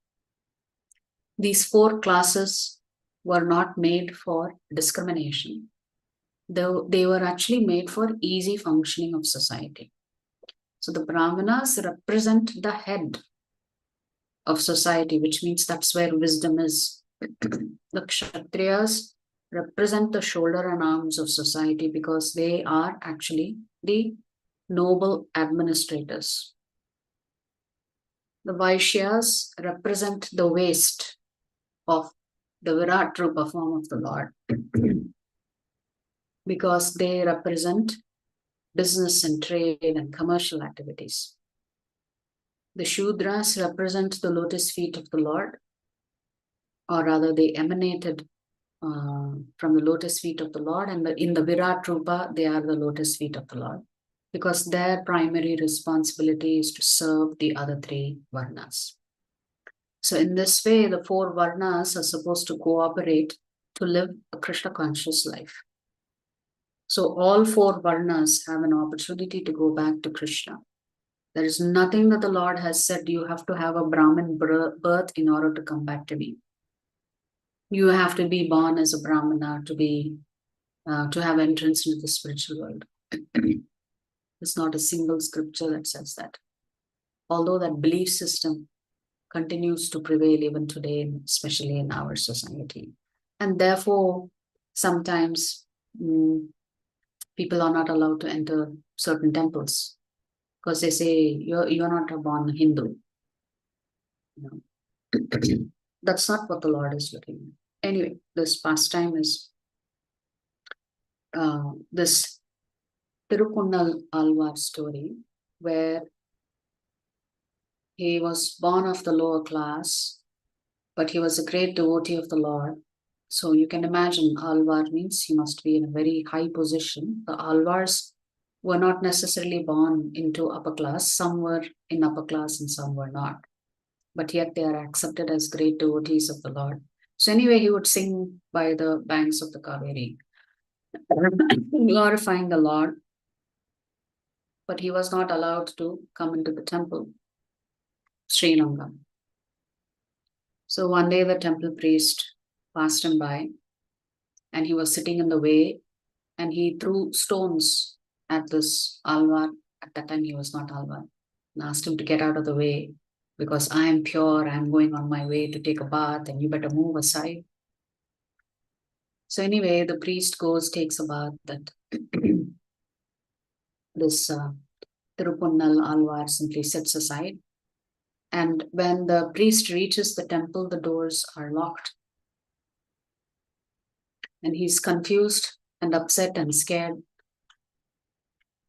These 4 classes were not made for discrimination. They were actually made for easy functioning of society. So the Brahmanas represent the head of society, which means that's where wisdom is. The Kshatriyas represent the shoulder and arms of society because they are actually the noble administrators. The Vaishyas represent the waist of the Virat Rupa form of the Lord because they represent business and trade and commercial activities. The Shudras represent the lotus feet of the Lord, or rather they emanated from the lotus feet of the Lord, and in the Virat Rupa, they are the lotus feet of the Lord, because their primary responsibility is to serve the other 3 Varnas. So in this way, the 4 Varnas are supposed to cooperate to live a Krishna conscious life. So all 4 Varnas have an opportunity to go back to Krishna. There is nothing that the Lord has said, you have to have a Brahmin birth in order to come back to me. You have to be born as a Brahmana to have entrance into the spiritual world. There's not a single scripture that says that. Although that belief system continues to prevail even today, especially in our society. And therefore, sometimes people are not allowed to enter certain temples because they say, you're not a born Hindu. That's not what the Lord is looking at. Anyway, this pastime is this Tirukunnal Alvar story, where he was born of the lower class, but he was a great devotee of the Lord. So you can imagine, Alvar means he must be in a very high position. The Alvars were not necessarily born into upper class. Some were in upper class and some were not. But yet they are accepted as great devotees of the Lord. So anyway, he would sing by the banks of the Kaveri, glorifying the Lord. But he was not allowed to come into the temple, Srirangam. So one day the temple priest passed him by and he was sitting in the way and he threw stones at this Alvar. At that time he was not Alvar, and asked him to get out of the way because I am pure, I am going on my way to take a bath and you better move aside. So anyway, the priest goes, takes a bath, that this Tirupunnal Alvar simply sits aside. And when the priest reaches the temple, the doors are locked. And he's confused and upset and scared.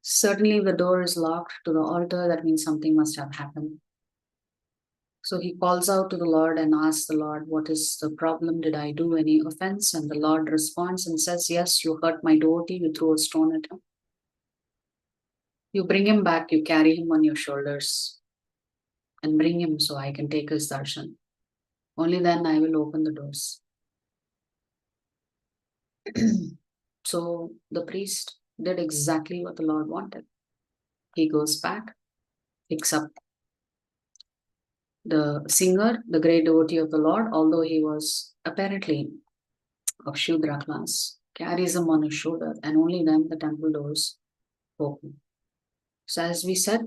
Certainly the door is locked to the altar. That means something must have happened. So he calls out to the Lord and asks the Lord, what is the problem? Did I do any offense? And the Lord responds and says, yes, you hurt my devotee. You threw a stone at him. You bring him back. You carry him on your shoulders and bring him so I can take his darshan. Only then I will open the doors. So the priest did exactly what the Lord wanted. He goes back, picks up the singer, the great devotee of the Lord, although he was apparently of Shudra class, carries him on his shoulder, and only then the temple doors open. So as we said,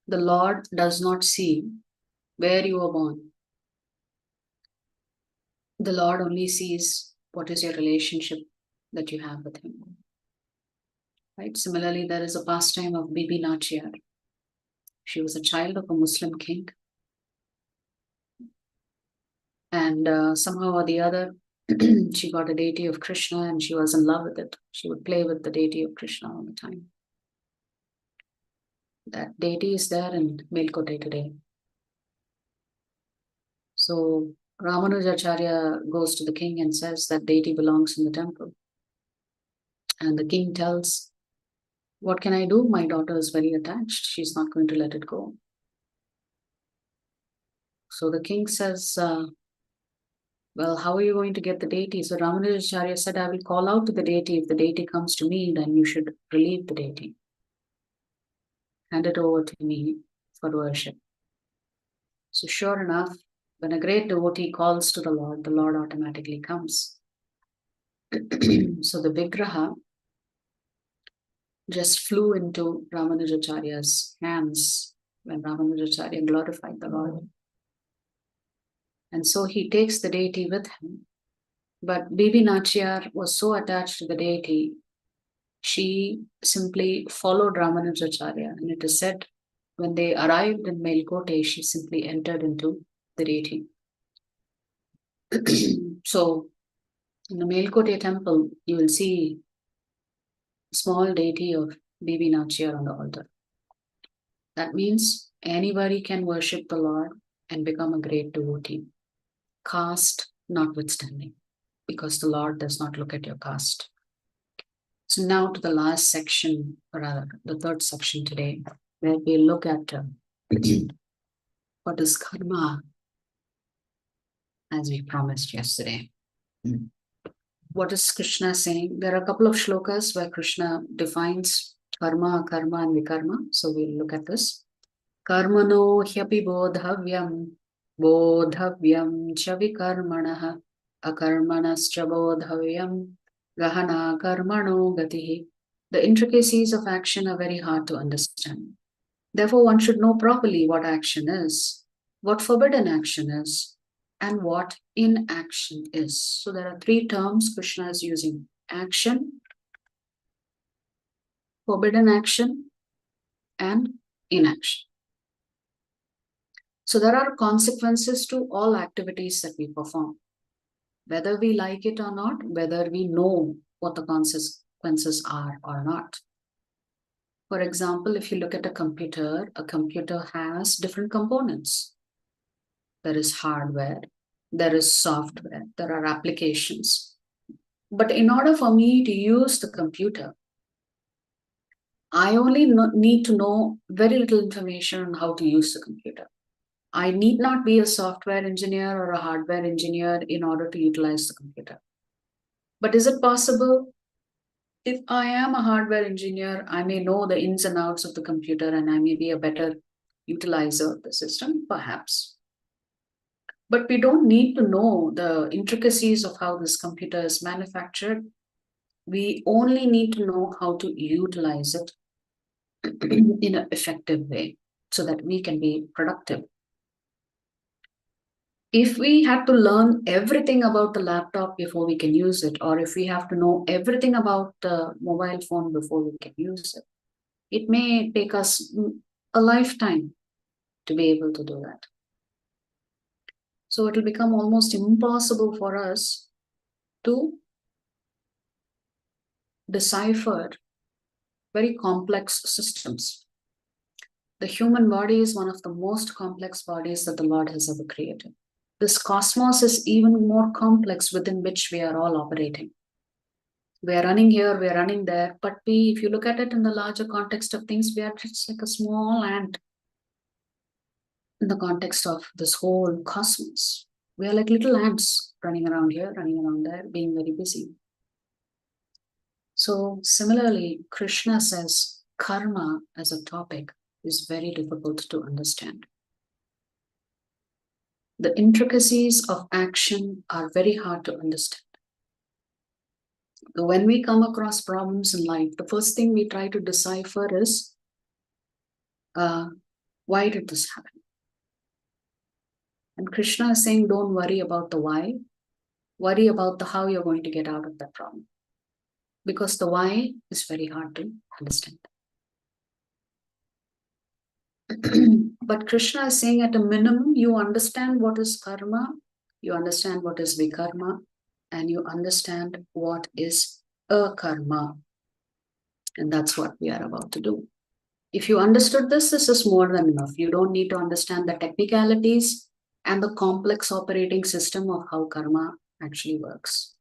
the Lord does not see where you were born. The Lord only sees what is your relationship that you have with him. Right? Similarly, there is a pastime of Bibi Nachiyar. She was a child of a Muslim king. And somehow or the other, she got a deity of Krishna and she was in love with it. She would play with the deity of Krishna all the time. That deity is there in Melkote today. So Ramanujacharya goes to the king and says that deity belongs in the temple. And the king tells, what can I do? My daughter is very attached. She's not going to let it go. So the king says, Well, how are you going to get the deity? So Ramanujacharya said, I will call out to the deity. If the deity comes to me, then you should relieve the deity. Hand it over to me for worship. So sure enough, when a great devotee calls to the Lord automatically comes. So the Vigraha just flew into Ramanujacharya's hands when Ramanujacharya glorified the Lord. And so he takes the deity with him. But Bibi Nachiyar was so attached to the deity, she simply followed Ramanujacharya. And it is said, when they arrived in Melkote, she simply entered into the deity. So in the Melkote temple, you will see a small deity of Bibi Nachiyar on the altar. That means anybody can worship the Lord and become a great devotee, caste notwithstanding, because the Lord does not look at your caste. So now to the last section, or rather the third section today, where we look at what is karma, as we promised yesterday. What is Krishna saying? There are a couple of shlokas where Krishna defines karma, karma, and vikarma. So we'll look at this. Karmano hyapi bodhavyam, bodhavyam cha vikarmanaha, akarmanascha bodhavyam, gahana karmano gatihi. The intricacies of action are very hard to understand. Therefore, one should know properly what action is, what forbidden action is, and what inaction is. So there are three terms Krishna is using: action, forbidden action, and inaction. So there are consequences to all activities that we perform, whether we like it or not, whether we know what the consequences are or not. For example, if you look at a computer has different components. There is hardware, there is software, there are applications. But in order for me to use the computer, I only need to know very little information on how to use the computer. I need not be a software engineer or a hardware engineer in order to utilize the computer. But is it possible? If I am a hardware engineer, I may know the ins and outs of the computer and I may be a better utilizer of the system, perhaps. But we don't need to know the intricacies of how this computer is manufactured. We only need to know how to utilize it in an effective way so that we can be productive. If we had to learn everything about the laptop before we can use it, or if we have to know everything about the mobile phone before we can use it, it may take us a lifetime to be able to do that. So it will become almost impossible for us to decipher very complex systems. The human body is one of the most complex bodies that the Lord has ever created. This cosmos is even more complex within which we are all operating. We are running here, we are running there, but if you look at it in the larger context of things, we are just like a small ant in the context of this whole cosmos. We are like little ants running around here, running around there, being very busy. So similarly, Krishna says karma as a topic is very difficult to understand. The intricacies of action are very hard to understand. When we come across problems in life, the first thing we try to decipher is, why did this happen? And Krishna is saying, don't worry about the why, worry about the how you're going to get out of that problem. Because the why is very hard to understand. But Krishna is saying at a minimum, you understand what is karma, you understand what is vikarma, and you understand what is akarma. And that's what we are about to do. If you understood this is more than enough. You don't need to understand the technicalities and the complex operating system of how karma actually works.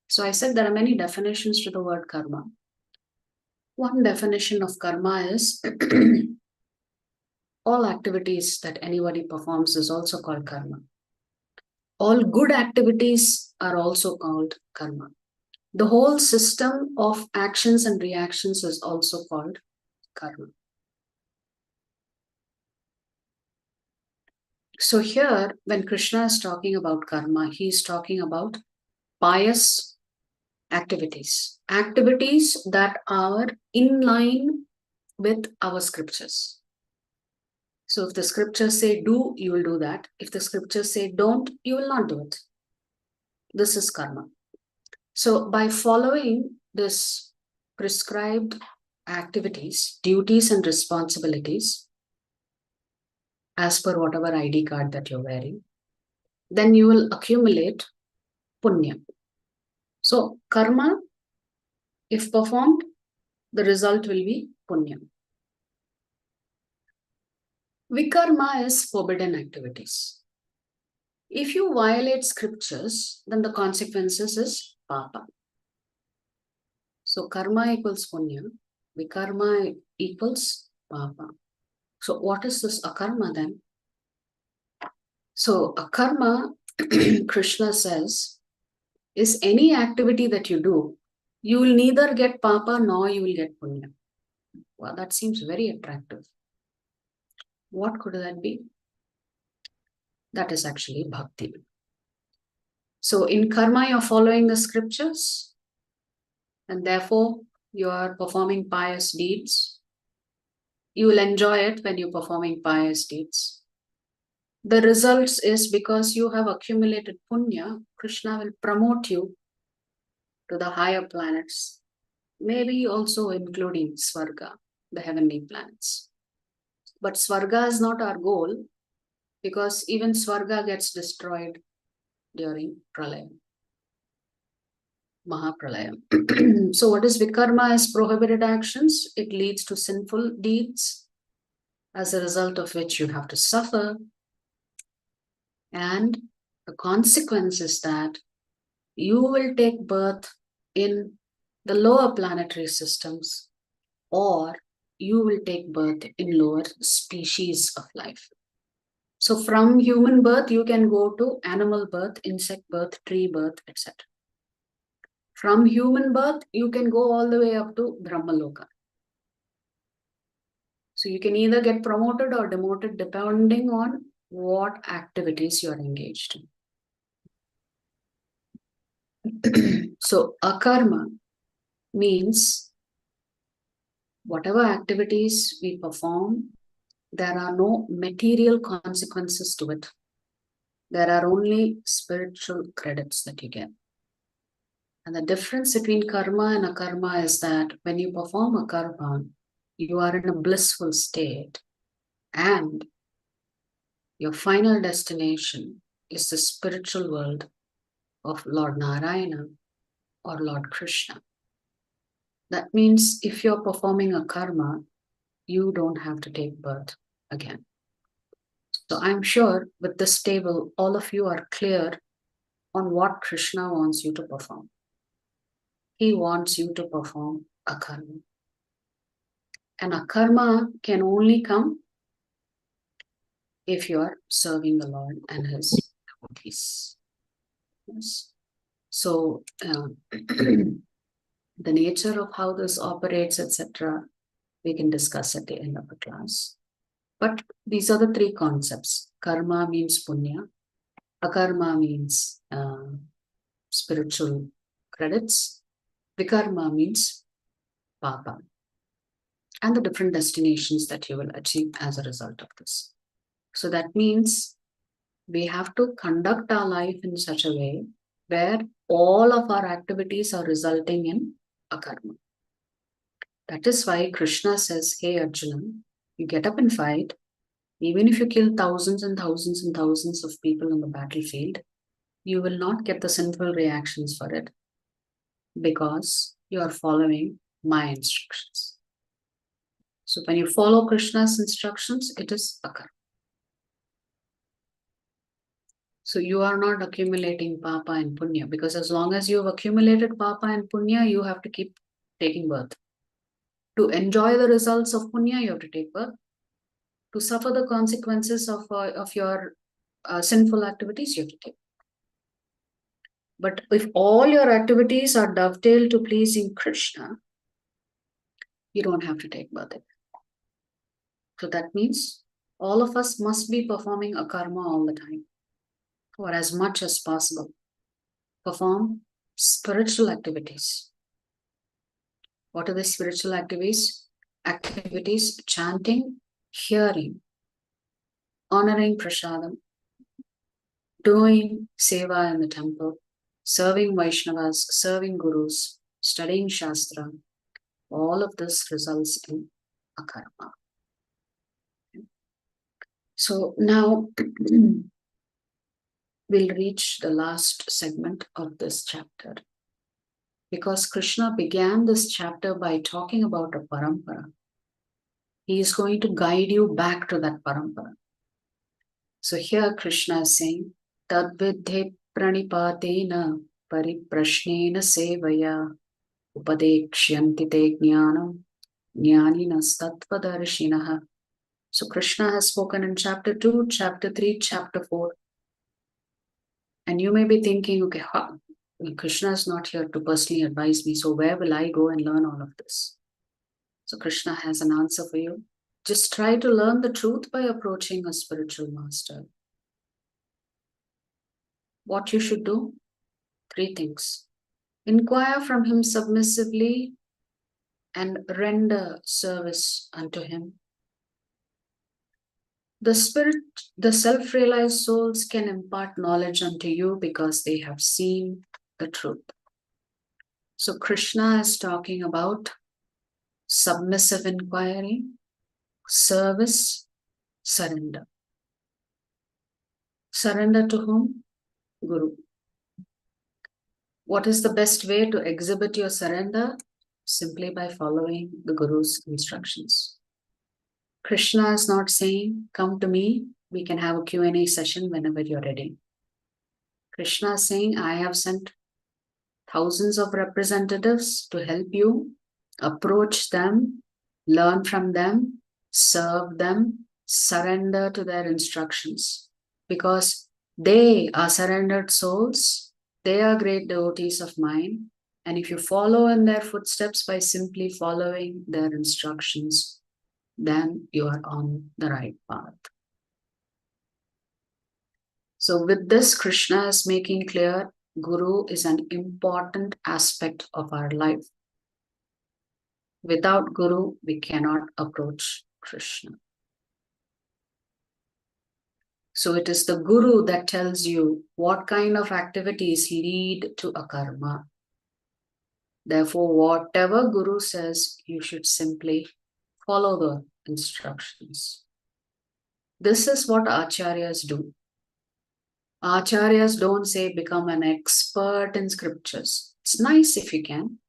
So I said there are many definitions to the word karma. One definition of karma is all activities that anybody performs is also called karma. all good activities are also called karma. The whole system of actions and reactions is also called karma. So here, when Krishna is talking about karma, he is talking about pious activities, activities that are in line with our scriptures. So if the scriptures say do, you will do that. If the scriptures say don't, you will not do it. This is karma. So by following this prescribed activities, duties and responsibilities, as per whatever ID card that you're wearing, then you will accumulate punya. So karma, if performed, the result will be punya. Vikarma is forbidden activities. If you violate scriptures, then the consequences is papa. So karma equals punya, vikarma equals papa. So what is this akarma then? So akarma, Krishna says, is any activity that you do, you will neither get papa nor you will get punya. Well, that seems very attractive. What could that be? That is actually bhakti. So in karma, you're following the scriptures, and therefore you are performing pious deeds. You will enjoy it when you're performing pious deeds. The results is because you have accumulated punya, Krishna will promote you to the higher planets, maybe also including Svarga, the heavenly planets. But Svarga is not our goal, because even Svarga gets destroyed during Pralayam, Mahapralayam. So what is Vikarma as prohibited actions? It leads to sinful deeds, as a result of which you have to suffer. And the consequence is that you will take birth in the lower planetary systems, or you will take birth in lower species of life. So from human birth, you can go to animal birth, insect birth, tree birth, etc. From human birth, you can go all the way up to Brahmaloka. So you can either get promoted or demoted depending on what activities you are engaged in. So akarma means whatever activities we perform, there are no material consequences to it. There are only spiritual credits that you get. And the difference between karma and akarma is that when you perform a karma, you are in a blissful state, and your final destination is the spiritual world of Lord Narayana or Lord Krishna. That means if you're performing a karma, you don't have to take birth again. So I'm sure with this table, all of you are clear on what Krishna wants you to perform. He wants you to perform a karma. And a karma can only come if you are serving the Lord and his devotees. Yes. So the nature of how this operates, etc., we can discuss at the end of the class. But these are the three concepts. Karma means punya. Akarma means spiritual credits. Vikarma means papa. And the different destinations that you will achieve as a result of this. So that means we have to conduct our life in such a way where all of our activities are resulting in a karma. That is why Krishna says, hey Arjuna, you get up and fight. Even if you kill thousands and thousands and thousands of people on the battlefield, you will not get the sinful reactions for it, because you are following my instructions. So when you follow Krishna's instructions, it is a karma. So you are not accumulating papa and punya, because as long as you have accumulated papa and punya, you have to keep taking birth. To enjoy the results of punya, you have to take birth. To suffer the consequences of your sinful activities, you have to take. But if all your activities are dovetailed to pleasing Krishna, you don't have to take birth. So that means all of us must be performing a karma all the time, or as much as possible. Perform spiritual activities. What are the spiritual activities? Activities: chanting, hearing, honoring prasadam, doing seva in the temple, serving Vaishnavas, serving gurus, studying Shastra. All of this results in a karma. So now we'll reach the last segment of this chapter. Because Krishna began this chapter by talking about a parampara, he is going to guide you back to that parampara. So here Krishna is saying, Tadvidhe pranipatena pariprashnena sevaya upadekshyanti te jnanam jnaninas tattvadarshinaha. So Krishna has spoken in chapter 2, chapter 3, chapter 4. And you may be thinking, okay, Krishna is not here to personally advise me, so where will I go and learn all of this? So Krishna has an answer for you. Just try to learn the truth by approaching a spiritual master. What you should do? 3 things. Inquire from him submissively and render service unto him. The spirit, the self-realized souls can impart knowledge unto you because they have seen the truth. So Krishna is talking about submissive inquiry, service, surrender. Surrender to whom? Guru. What is the best way to exhibit your surrender? Simply by following the Guru's instructions. Krishna is not saying, come to me, we can have a Q&A session whenever you're ready. Krishna is saying, I have sent thousands of representatives to help you. Approach them, learn from them, serve them, surrender to their instructions. Because they are surrendered souls, they are great devotees of mine. And if you follow in their footsteps by simply following their instructions, then you are on the right path. So with this, Krishna is making clear, Guru is an important aspect of our life. Without Guru, we cannot approach Krishna. So it is the Guru that tells you what kind of activities lead to a karma. Therefore, whatever Guru says, you should simply follow the instructions. This is what acharyas do. Acharyas don't say become an expert in scriptures. It's nice if you can.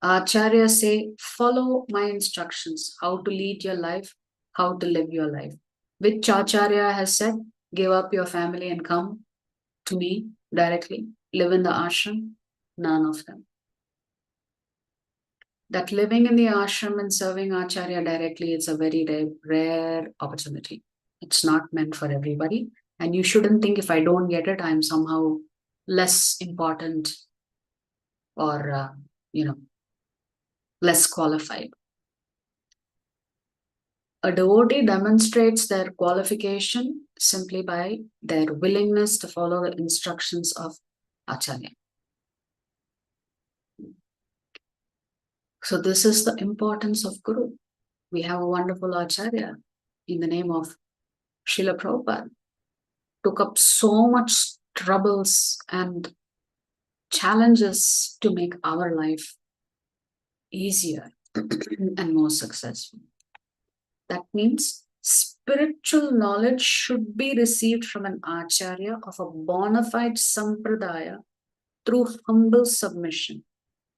Acharyas say follow my instructions, how to lead your life, how to live your life. Which acharya has said, give up your family and come to me directly, live in the ashram? None of them. That living in the ashram and serving acharya directly, it's a very rare opportunity. It's not meant for everybody. And you shouldn't think if I don't get it, I'm somehow less important or, less qualified. A devotee demonstrates their qualification simply by their willingness to follow the instructions of Acharya. So this is the importance of Guru. We have a wonderful Acharya in the name of Srila Prabhupada. Took up so much troubles and challenges to make our life easier and more successful. That means spiritual knowledge should be received from an acharya of a bona fide sampradaya through humble submission,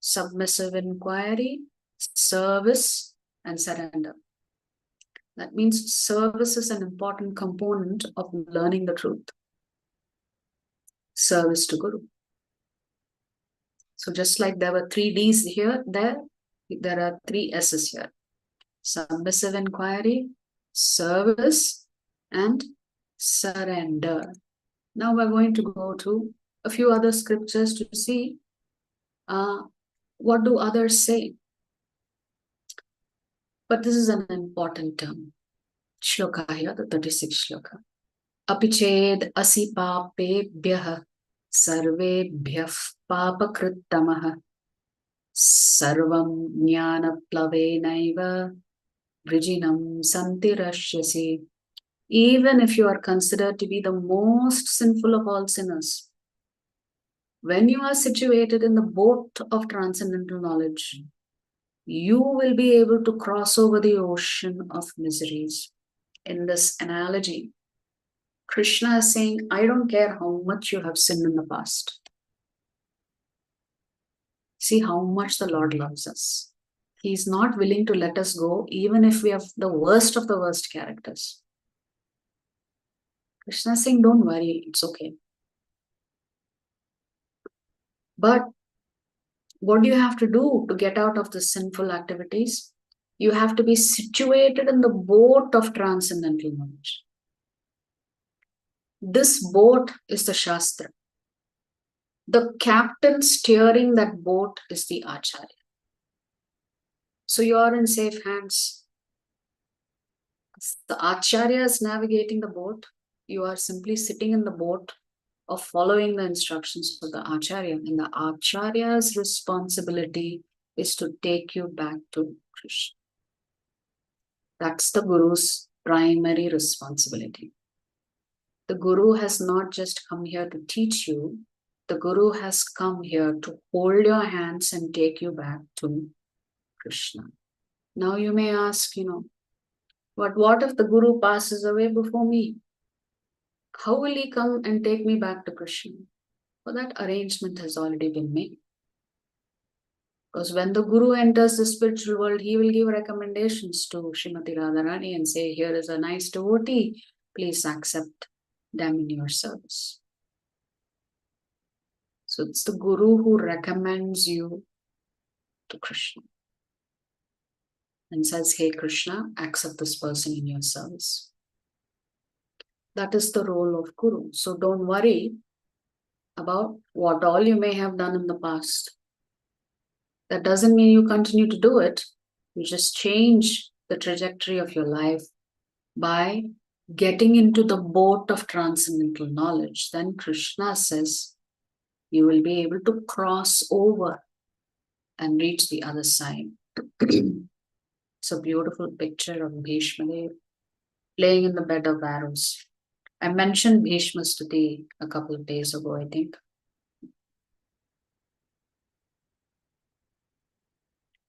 submissive inquiry, service, and surrender. That means service is an important component of learning the truth. Service to Guru. So just like there were 3 Ds here, there are 3 S's here. Submissive inquiry, service, and surrender. Now we're going to go to a few other scriptures to see what do others say. But this is an important term. Shloka here, the 36th shloka. Apiched asi papebhyah sarvebhyah papakrittamah sarvam jnana plavenaiva vrijinam santirashyasi. Even if you are considered to be the most sinful of all sinners, when you are situated in the boat of transcendental knowledge, you will be able to cross over the ocean of miseries. In this analogy, Krishna is saying, I don't care how much you have sinned in the past. See how much the Lord loves us. He is not willing to let us go, even if we have the worst of the worst characters. Krishna is saying, don't worry, it's okay. But what do you have to do to get out of the sinful activities? You have to be situated in the boat of transcendental knowledge. This boat is the Shastra. The captain steering that boat is the Acharya. So you are in safe hands. The Acharya is navigating the boat. You are simply sitting in the boat or following the instructions of the Acharya. And the Acharya's responsibility is to take you back to Krishna. That's the Guru's primary responsibility. The Guru has not just come here to teach you. The Guru has come here to hold your hands and take you back to Krishna. Now you may ask, but what if the Guru passes away before me? How will he come and take me back to Krishna? Well, that arrangement has already been made. Because when the Guru enters the spiritual world, he will give recommendations to Srimati Radharani and say, here is a nice devotee, please accept them in your service. So it's the Guru who recommends you to Krishna and says, hey Krishna, accept this person in your service. That is the role of Guru. So don't worry about what all you may have done in the past. That doesn't mean you continue to do it. You just change the trajectory of your life by getting into the boat of transcendental knowledge. Then Krishna says, you will be able to cross over and reach the other side. It's a beautiful picture of Bhishma Dev playing in the bed of arrows. I mentioned Bhishma Stuti a couple of days ago, I think.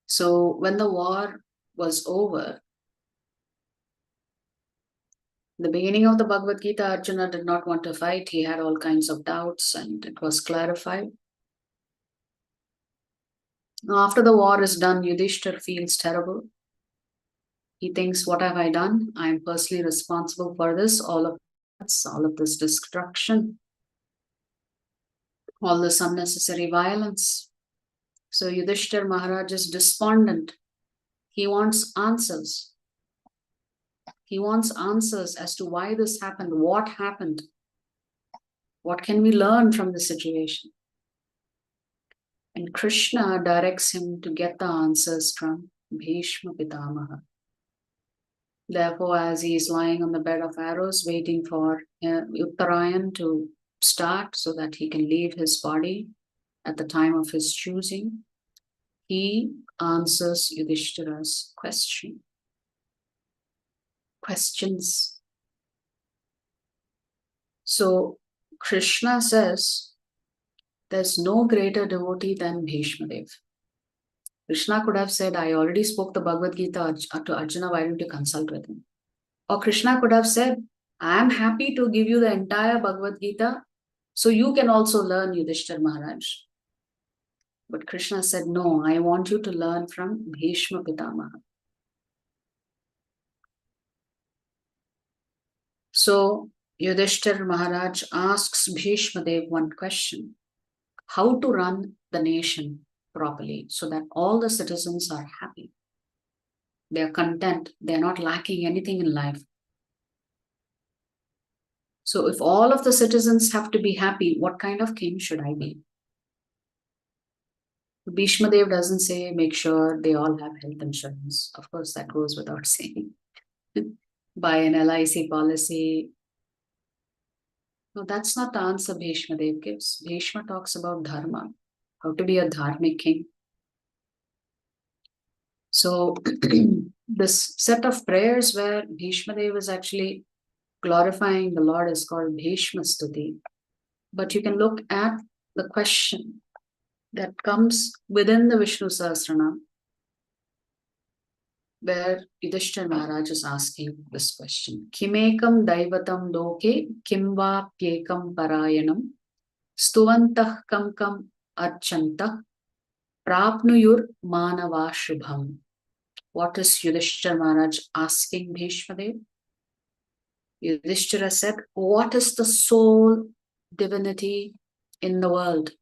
So when the war was over, the beginning of the Bhagavad Gita, Arjuna did not want to fight. He had all kinds of doubts and it was clarified. After the war is done, Yudhishthira feels terrible. He thinks, what have I done? I am personally responsible for this, all of this destruction, all this unnecessary violence. So Yudhishthira Maharaj is despondent. He wants answers. He wants answers as to why this happened, what happened. What can we learn from the situation? And Krishna directs him to get the answers from Bhishma Pitamaha. Therefore, as he is lying on the bed of arrows, waiting for Uttarayan to start so that he can leave his body at the time of his choosing, he answers Yudhishthira's questions. So Krishna says, there's no greater devotee than Bhishma Dev. Krishna could have said, I already spoke the Bhagavad Gita to Arjuna, why don't you consult with him? Or Krishna could have said, I am happy to give you the entire Bhagavad Gita, so you can also learn, Yudhishthira Maharaj. But Krishna said, no, I want you to learn from Bhishma Pitamaha. So Yudhishthira Maharaj asks Bhishma Dev one question: how to run the nation properly so that all the citizens are happy. They are content. They are not lacking anything in life. So if all of the citizens have to be happy, what kind of king should I be? Bhishma Dev doesn't say make sure they all have health insurance. Of course, that goes without saying. Buy an LIC policy. No, that's not the answer Bhishma Dev gives. Bhishma talks about dharma, how to be a dharmic king. So this set of prayers where Bhishma Dev is actually glorifying the Lord is called Bhishma Stuti. But you can look at the question that comes within the Vishnu Sahasranam, where Yudhishthira Maharaj is asking this question. Kimekam daivatam loke kim va pyekam parayanam stuvantah kam kam archantah prapnuyur manava shubham. What is Yudhishthira Maharaj asking Bhishma Dev? Yudhishthira said, what is the sole divinity in the world?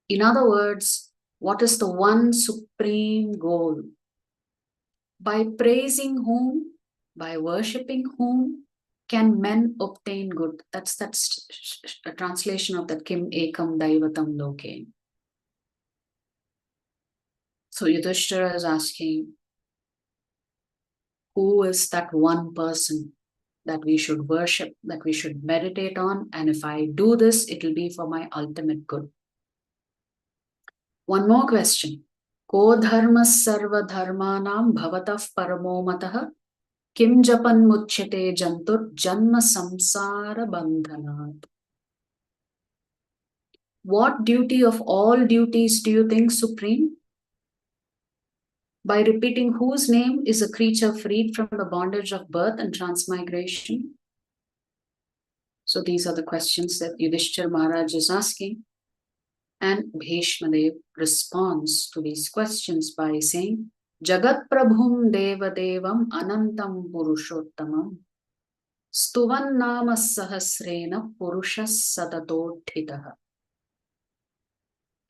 In other words, what is the one supreme goal? By praising whom, by worshipping whom, can men obtain good? That's a translation of that Kim Ekam Daivatam Loke. So Yudhishthira is asking, who is that one person that we should worship, that we should meditate on? And if I do this, it will be for my ultimate good. One more question. Ko dharmas sarva dharmanam bhavatah paramo matah kim japan muchyate jantur janma samsara bandhanat. What duty of all duties do you think supreme? By repeating whose name is a creature freed from the bondage of birth and transmigration? So these are the questions that Yudhishthira Maharaj is asking. And Bhishma Dev responds to these questions by saying, Jagat Prabhum Deva Devam Anantam Purushottamam Stuvan Nama Sahasrena Purushas Satatotthitaha.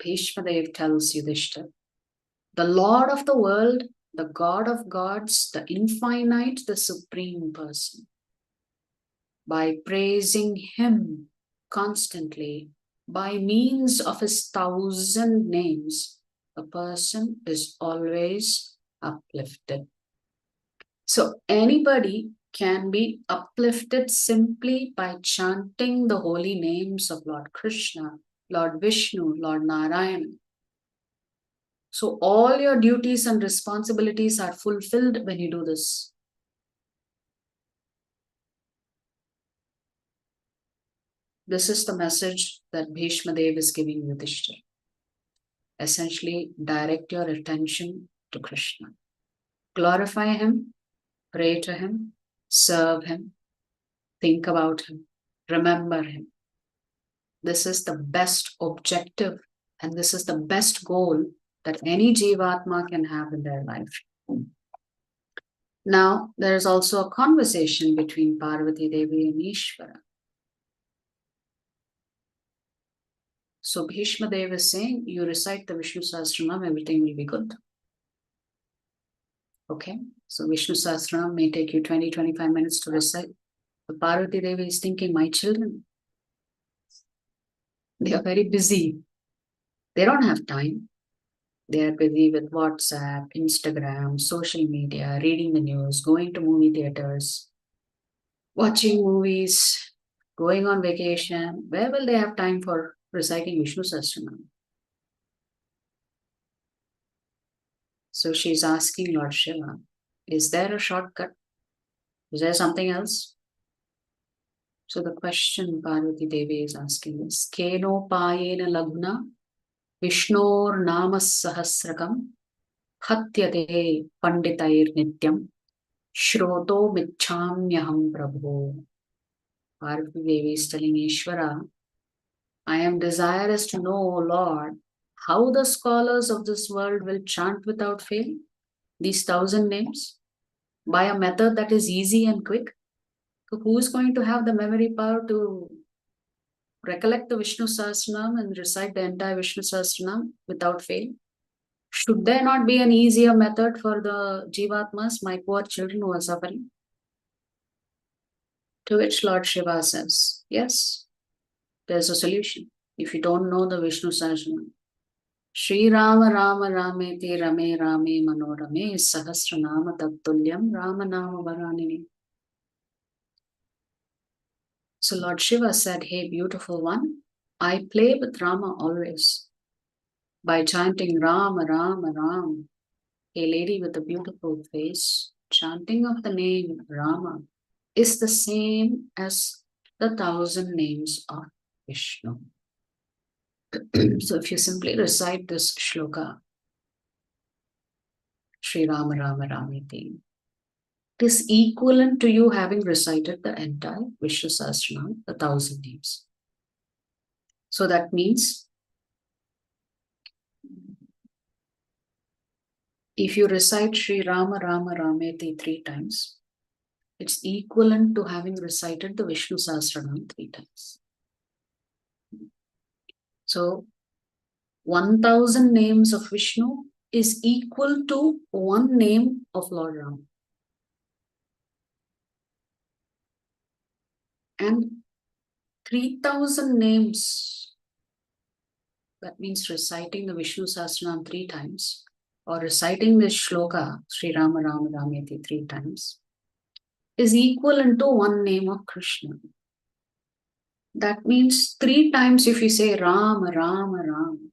Bhishma Dev tells Yudhishthira, the Lord of the world, the God of gods, the infinite, the supreme person. By praising him constantly, by means of his 1,000 names, a person is always uplifted. So anybody can be uplifted simply by chanting the holy names of Lord Krishna, Lord Vishnu, Lord Narayana. So all your duties and responsibilities are fulfilled when you do this. This is the message that Bhishma Dev is giving Yudhishthira. Essentially, direct your attention to Krishna. Glorify him, pray to him, serve him, think about him, remember him. This is the best objective and this is the best goal that any Jivatma can have in their life. Now, there is also a conversation between Parvati Devi and Ishvara. So Bhishma Dev is saying, you recite the Vishnu Sahasranam, everything will be good. Okay, so Vishnu Sahasranam may take you 20-25 minutes to recite. But Parvati Devi is thinking, my children, they are very busy. They don't have time. They are busy with WhatsApp, Instagram, social media, reading the news, going to movie theaters, watching movies, going on vacation. Where will they have time for reciting Vishnu Sahasranam? So she's asking Lord Shiva, is there a shortcut? Is there something else? So the question Parvati Devi is asking is, Keno payena laguna Vishnor namas sahasrakam hatyate panditair nityam shroto micchamyaham prabhu. Parvati Devi is telling Ishvara, I am desirous to know, O Lord, how the scholars of this world will chant without fail these 1,000 names by a method that is easy and quick. So who is going to have the memory power to recollect the Vishnu Sahasranam and recite the entire Vishnu Sahasranam without fail? Should there not be an easier method for the Jivatmas, my poor children who are suffering? To which Lord Shiva says, yes, there's a solution. If you don't know the Vishnu Sahasranam, Shri Rama Rama Rameti Rame Rame Manorame Sahasranama Tattulyam Rama Nama Varanini. So Lord Shiva said, hey, beautiful one, I play with Rama always by chanting Rama Rama Ram. A lady with a beautiful face, chanting of the name Rama is the same as the 1,000 names of Vishnu. So if you simply recite this shloka, Sri Rama Rama Ramiti, it is equivalent to you having recited the entire Vishnu Sahasranam, the 1,000 names. So that means if you recite Sri Rama Rama Rameti 3 times, it's equivalent to having recited the Vishnu Sahasranam 3 times. So 1,000 names of Vishnu is equal to 1 name of Lord Ram. And 3,000 names, that means reciting the Vishnu Sahasranam 3 times, or reciting this shloka, Sri Rama Rama Rameti 3 times, is equivalent to 1 name of Krishna. That means 3 times if you say Rama Rama Ram,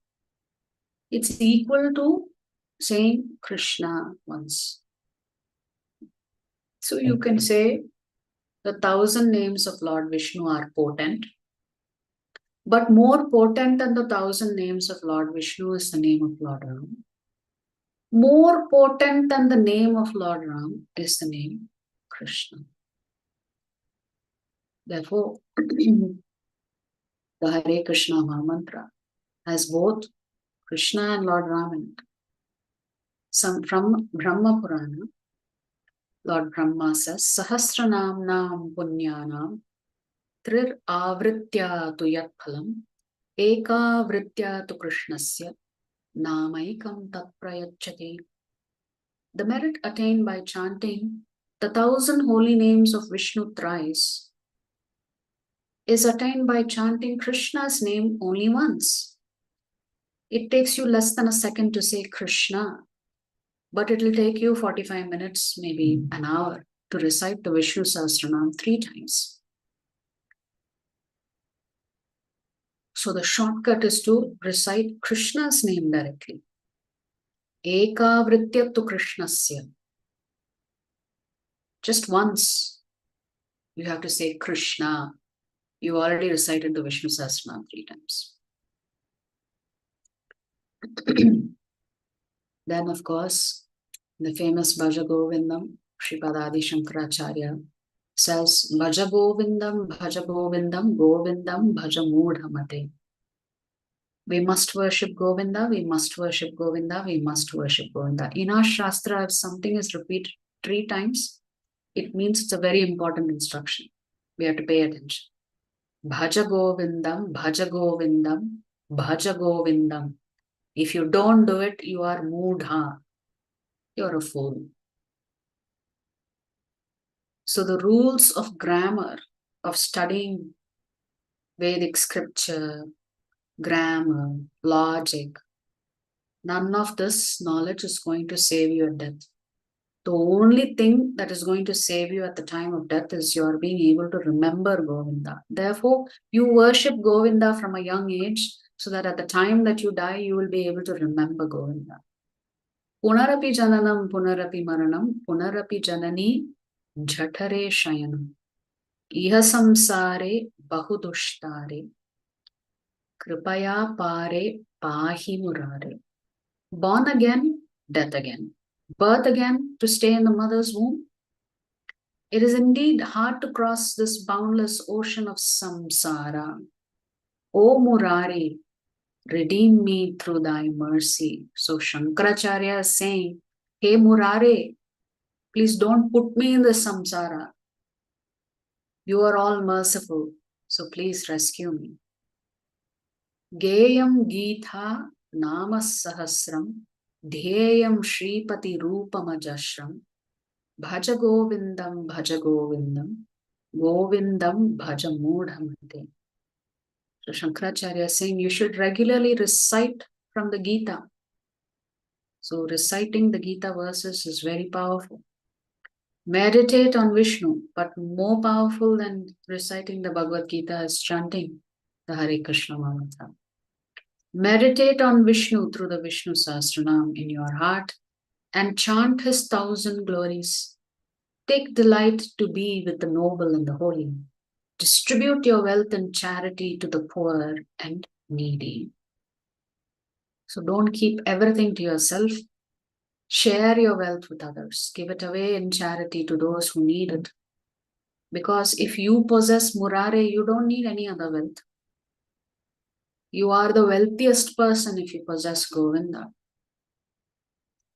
it's equal to saying Krishna once. So you can say the 1,000 names of Lord Vishnu are potent, but more potent than the 1,000 names of Lord Vishnu is the name of Lord Ram. More potent than the name of Lord Ram is the name Krishna. Therefore, the Hare Krishna Mahamantra has both Krishna and Lord Ram in it. From Brahma Purana, Lord Brahma says, Sahasranamnam punyanam trir avritya tu yat phalam eka vritya tu krishnasya namaikam tat prayachati. The merit attained by chanting the 1,000 holy names of Vishnu thrice is attained by chanting Krishna's name only once. It takes you less than a second to say Krishna, but it will take you 45 minutes, maybe an hour, to recite the Vishnu Sahasranam 3 times. So the shortcut is to recite Krishna's name directly. Eka vritya tu krishnasya. Just once, you have to say Krishna. You already recited the Vishnu Sahasranam 3 times. Then, of course, the famous Bhaja Govindam, Shripad Adi Shankaracharya says, Bhaja Govindam, Govindam, Bhaja Mudhamate. We must worship Govinda, we must worship Govinda, we must worship Govinda. In our Shastra, if something is repeated 3 times, it means it's a very important instruction. We have to pay attention. Bhaja Govindam, Bhaja Govindam, Bhaja Govindam. If you don't do it, you are mudha. You're a fool. So the rules of grammar, of studying Vedic scripture, grammar, logic, none of this knowledge is going to save you at death. The only thing that is going to save you at the time of death is your being able to remember Govinda. Therefore, you worship Govinda from a young age so that at the time that you die, you will be able to remember Govinda. Punarapi jananam, punarapi maranam, punarapi janani, jhatare shayanam. Iha samsare bahudushtare, kripaya pare pahi murare. Born again, death again. Birth again to stay in the mother's womb. It is indeed hard to cross this boundless ocean of samsara. O Murari, redeem me through thy mercy. So Shankaracharya is saying, hey Murari, please don't put me in the samsara. You are all merciful, so please rescue me. Geyam Gita Nama Sahasram Dhyeyam Shripati Rupamajashram Bhaja Govindam, Bhaja Govindam, Govindam bhaja mudhamate. So Shankaracharya is saying you should regularly recite from the Gita. So reciting the Gita verses is very powerful. Meditate on Vishnu, but more powerful than reciting the Bhagavad Gita is chanting the Hare Krishna Mahamantra. Meditate on Vishnu through the Vishnu Sahasranam in your heart and chant his 1,000 glories. Take delight to be with the noble and the holy. Distribute your wealth and charity to the poor and needy. So don't keep everything to yourself. Share your wealth with others. Give it away in charity to those who need it. Because if you possess Murare, you don't need any other wealth. You are the wealthiest person if you possess Govinda.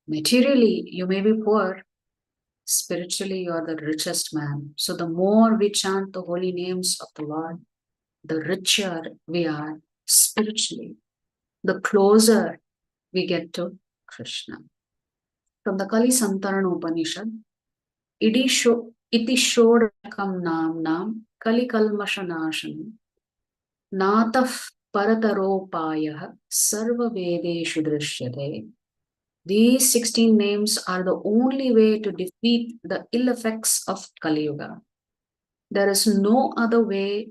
Materially, you may be poor. Spiritually, you are the richest man. So the more we chant the holy names of the Lord, the richer we are spiritually. The closer we get to Krishna. From the Kali Santarana Upanishad, iti shodakam nam Kali kalmashanashanam nataf parataropayah sarva vedeshu drishyate. These 16 names are the only way to defeat the ill effects of Kali Yuga. There is no other way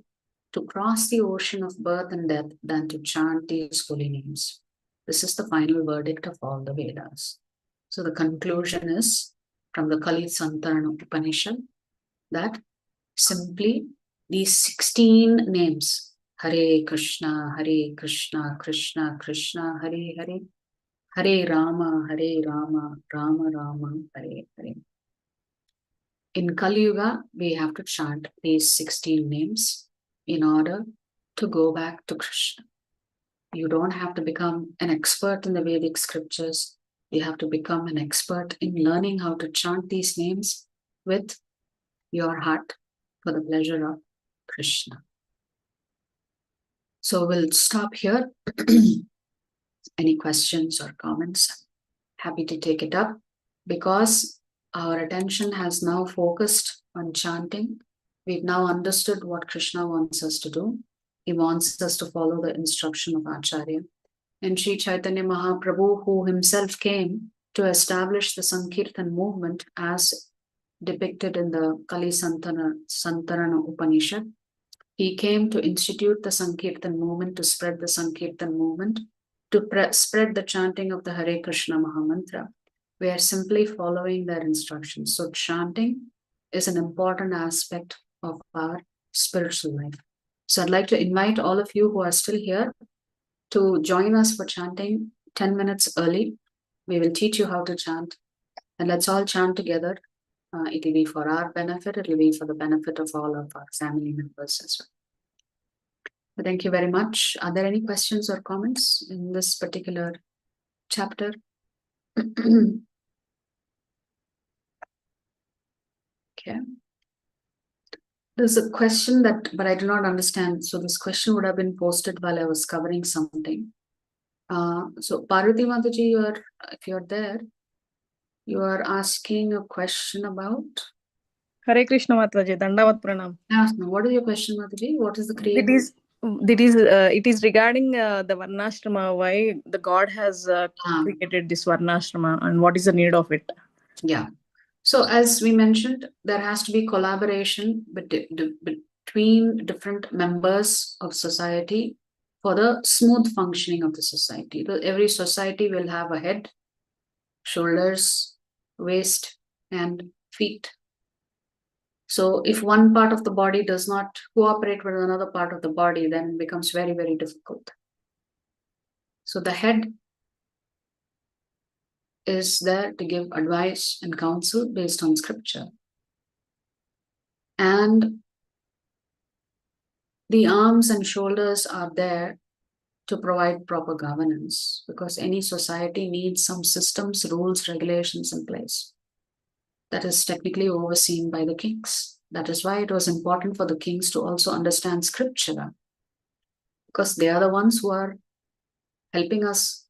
to cross the ocean of birth and death than to chant these holy names. This is the final verdict of all the Vedas. So the conclusion is from the Kali Santarana Upanishad that simply these 16 names, Hare Krishna, Krishna Krishna, Hare Hare, Hare Rama, Rama Rama, Hare Hare. In Kali Yuga, we have to chant these 16 names in order to go back to Krishna. You don't have to become an expert in the Vedic scriptures. You have to become an expert in learning how to chant these names with your heart for the pleasure of Krishna. So we'll stop here. Any questions or comments? Happy to take it up because our attention has now focused on chanting. We've now understood what Krishna wants us to do. He wants us to follow the instruction of Acharya. And Sri Chaitanya Mahaprabhu, who himself came to establish the Sankirtan movement as depicted in the Kali Santarana Upanishad, he came to institute the Sankirtan movement, to spread the Sankirtan movement, to spread the chanting of the Hare Krishna Mahamantra. We are simply following their instructions. So chanting is an important aspect of our spiritual life. So I'd like to invite all of you who are still here to join us for chanting 10 minutes early. We will teach you how to chant and let's all chant together. It will be for our benefit. It will be for the benefit of all of our family members as well. But thank you very much. Are there any questions or comments in this particular chapter? Okay. There's a question but I do not understand. So this question would have been posted while I was covering something. So Parvati Mataji, if you're there, you are asking a question about? Hare Krishna Mataji, Dandavat Pranam. What is your question, Mataji? What is the creation? It is regarding the Varnashrama, why the God has created this Varnashrama and what is the need of it? Yeah. So as we mentioned, there has to be collaboration between different members of society for the smooth functioning of the society. Every society will have a head, shoulders, waist, and feet. So if one part of the body does not cooperate with another part of the body, then it becomes very, very difficult. So the head is there to give advice and counsel based on scripture. And the arms and shoulders are there to provide proper governance, because any society needs some systems, rules, regulations in place. That is technically overseen by the kings. That is why it was important for the kings to also understand scripture, because they are the ones who are helping us,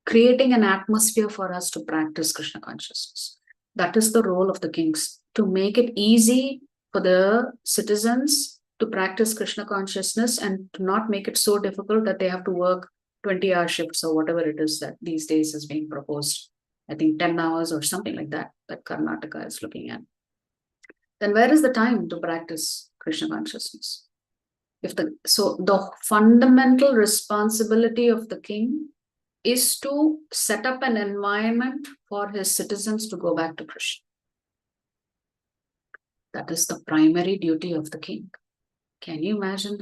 creating an atmosphere for us to practice Krishna consciousness. That is the role of the kings, to make it easy for the citizens to practice Krishna consciousness and to not make it so difficult that they have to work 20-hour shifts or whatever it is that these days is being proposed. I think 10 hours or something like that Karnataka is looking at. Then where is the time to practice Krishna consciousness? So the fundamental responsibility of the king is to set up an environment for his citizens to go back to Krishna. That is the primary duty of the king. Can you imagine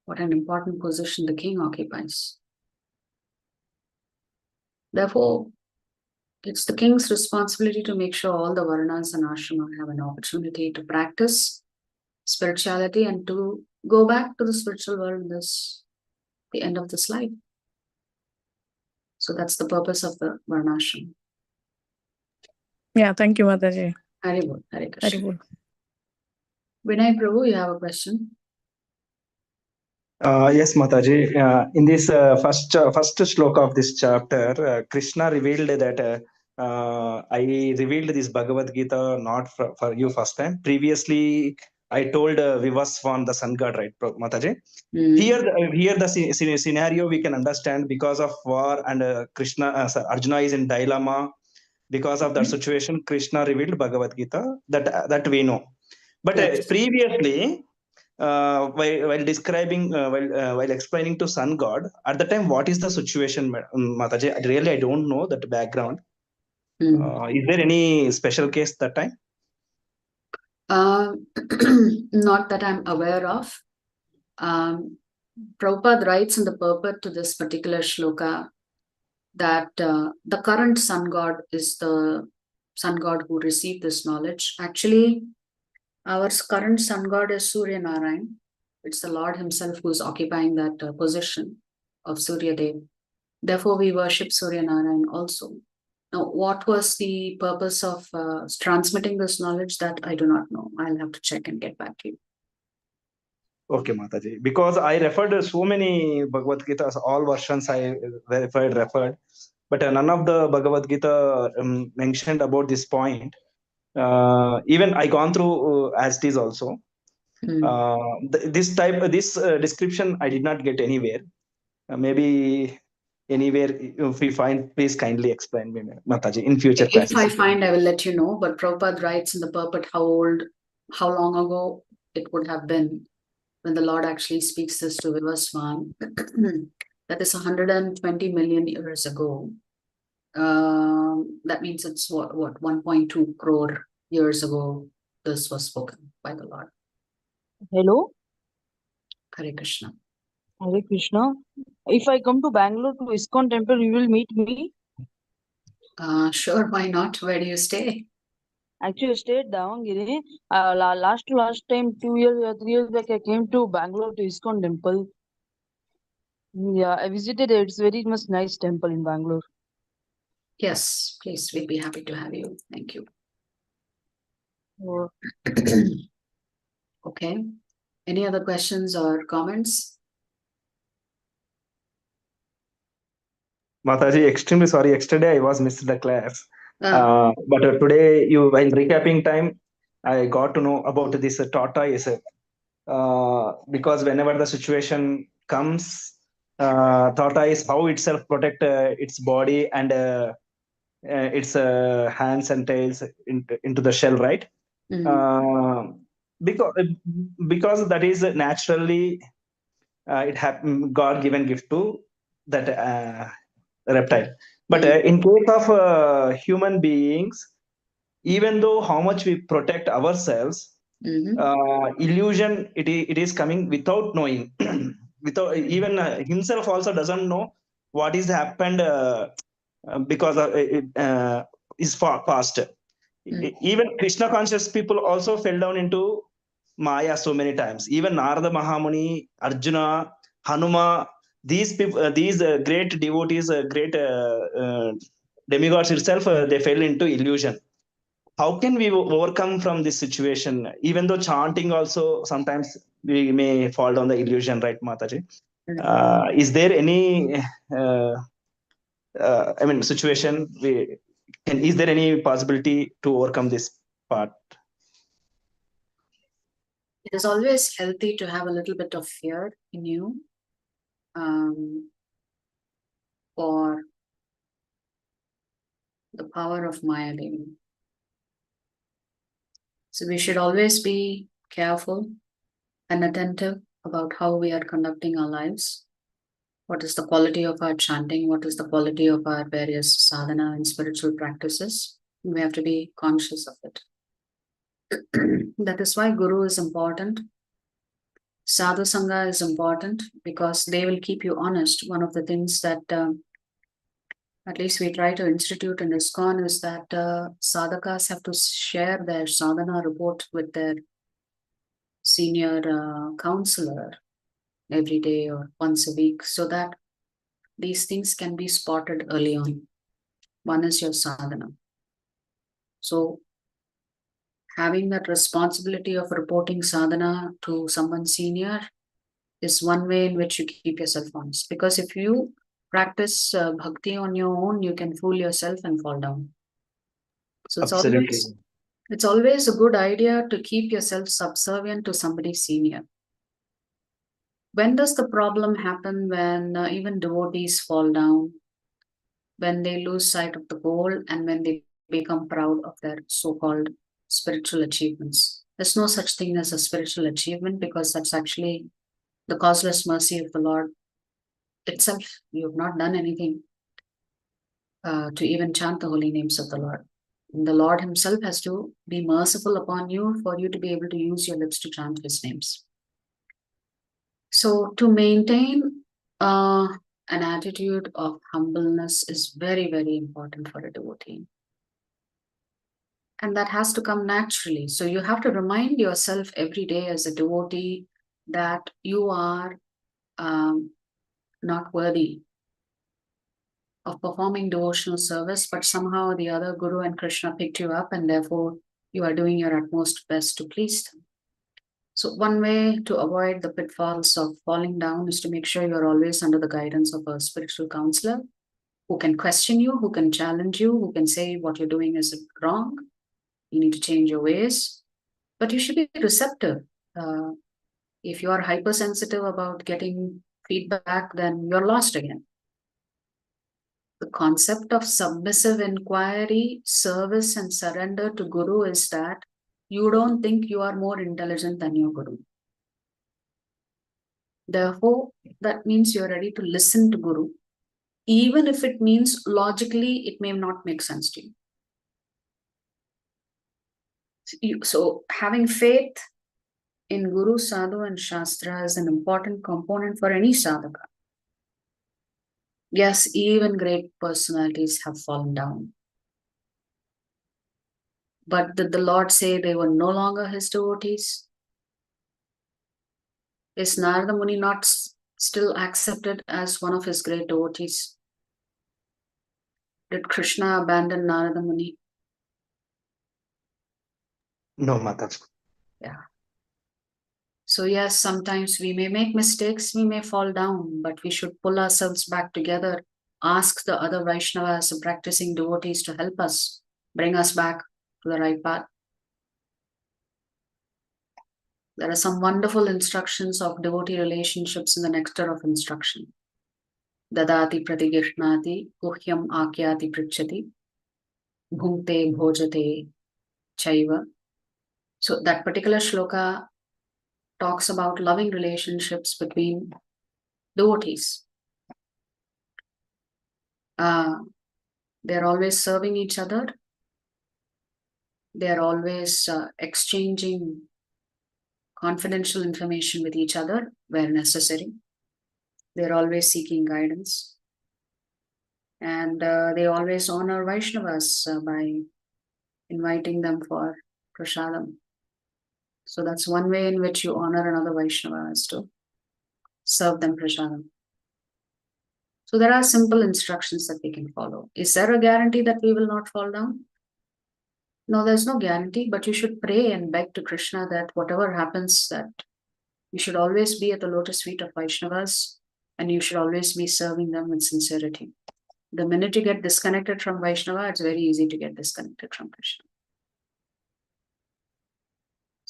what an important position the king occupies? Therefore, it's the king's responsibility to make sure all the varnas and ashrama have an opportunity to practice spirituality and to go back to the spiritual world in the end of this life. So that's the purpose of the varnashram. Yeah, thank you, Mataji. Haribol, Hare Krishna. Haribol. Vinay Prabhu, you have a question? Yes, Mataji. In this first shloka of this chapter, Krishna revealed that I revealed this Bhagavad Gita not for you first time. Previously, I told Vivaswan, the sun god, right, Mataji? Here the scenario we can understand because of war and Arjuna is in dilemma. Because of that situation, Krishna revealed Bhagavad Gita. That we know. But Yes. Previously, while describing, while explaining to sun god, at the time, what is the situation, Mataji? Really, I don't know that background. Is there any special case that time? Not that I'm aware of. Prabhupada writes in the purport to this particular shloka that the current sun god is the sun god who received this knowledge. Actually, our current sun god is Surya Narayan. It's the Lord himself who's occupying that position of Surya Dev. Therefore, we worship Surya Narayan also. Now, what was the purpose of transmitting this knowledge? That I do not know. I'll have to check and get back to you. Okay, Mataji. Because I referred so many Bhagavad Gitas, all versions I referred, but none of the Bhagavad Gita mentioned about this point. Even I gone through as it is also. This description I did not get anywhere. Maybe anywhere, if we find, please kindly explain me, Mataji, in future classes. If I find, I will let you know. But Prabhupada writes in the purport how long ago it would have been when the Lord actually speaks this to Vivaswan. That is 120 million years ago. That means it's what 1.2 crore years ago this was spoken by the Lord. Hello, Hare Krishna. Hare Krishna. If I come to Bangalore to ISKCON temple, you will meet me. Sure, why not? Where do you stay? Actually, I stayed Davangere. Last time, 2 years or 3 years back, I came to Bangalore to ISKCON temple. Yeah, I visited it. It's very much nice temple in Bangalore. Yes, please, we'd be happy to have you. Thank you. Oh. Okay. Any other questions or comments? Mataji, extremely sorry. Yesterday I was missed the class. But today, while recapping time, I got to know about this tortoise. Because whenever the situation comes, tortoise how itself protect its body and its hands and tails into the shell, right? Because that is naturally God given gift to that reptile. But in case of human beings, even though how much we protect ourselves, illusion it is coming without knowing. Without even himself also doesn't know what is happened because of his past. Even Krishna conscious people also fell down into Maya so many times. Even Narada Mahamuni, Arjuna, Hanuma, these people, these great devotees, great demigods itself, they fell into illusion. How can we overcome from this situation? Even though chanting also sometimes we may fall down the illusion, right, Mataji? Is there any situation is there any possibility to overcome this part? It is always healthy to have a little bit of fear in you for the power of Maya Devi. So we should always be careful and attentive about how we are conducting our lives. What is the quality of our chanting? What is the quality of our various sadhana and spiritual practices? We have to be conscious of it. That is why Guru is important. Sadhu Sangha is important because they will keep you honest. One of the things that at least we try to institute in ISKCON is that sadhakas have to share their sadhana report with their senior counselor every day or once a week so that these things can be spotted early on. One is your sadhana. So having that responsibility of reporting sadhana to someone senior is one way in which you keep yourself honest. Because if you practice bhakti on your own, you can fool yourself and fall down. So it's always a good idea to keep yourself subservient to somebody senior. When does the problem happen? When even devotees fall down, when they lose sight of the goal, and when they become proud of their so-called spiritual achievements. There's no such thing as a spiritual achievement because that's actually the causeless mercy of the Lord itself. You have not done anything to even chant the holy names of the Lord. And the Lord himself has to be merciful upon you for you to be able to use your lips to chant his names. So to maintain an attitude of humbleness is very, very important for a devotee. And that has to come naturally. So you have to remind yourself every day as a devotee that you are not worthy of performing devotional service, but somehow the other Guru and Krishna picked you up and therefore you are doing your utmost best to please them. So one way to avoid the pitfalls of falling down is to make sure you're always under the guidance of a spiritual counselor who can question you, who can challenge you, who can say what you're doing is wrong. You need to change your ways, but you should be receptive. If you are hypersensitive about getting feedback, then you're lost again. The concept of submissive inquiry, service, and surrender to Guru is that you don't think you are more intelligent than your Guru. Therefore, that means you're ready to listen to Guru, even if it means logically it may not make sense to you. So having faith in Guru, Sadhu, and Shastra is an important component for any sadhaka. Yes, even great personalities have fallen down. But did the Lord say they were no longer his devotees? Is Narada Muni not still accepted as one of his great devotees? Did Krishna abandon Narada Muni? No, Mataji. Yeah. So yes, sometimes we may make mistakes, we may fall down, but we should pull ourselves back together, ask the other Vaishnavas and practicing devotees to help us, bring us back to the right path. There are some wonderful instructions of devotee relationships in the Nectar of Instruction. Dadati pratigishnati, guhyam akyati pritchati, bhunte bhojate chaiva. So that particular shloka talks about loving relationships between devotees. They're always serving each other. They're always exchanging confidential information with each other where necessary. They're always seeking guidance. And they always honor Vaishnavas by inviting them for prasadam. So that's one way in which you honor another Vaishnava, is to serve them prasadam. So there are simple instructions that we can follow. Is there a guarantee that we will not fall down? No, there's no guarantee, but you should pray and beg to Krishna that whatever happens, that you should always be at the lotus feet of Vaishnavas and you should always be serving them with sincerity. The minute you get disconnected from Vaishnava, it's very easy to get disconnected from Krishna.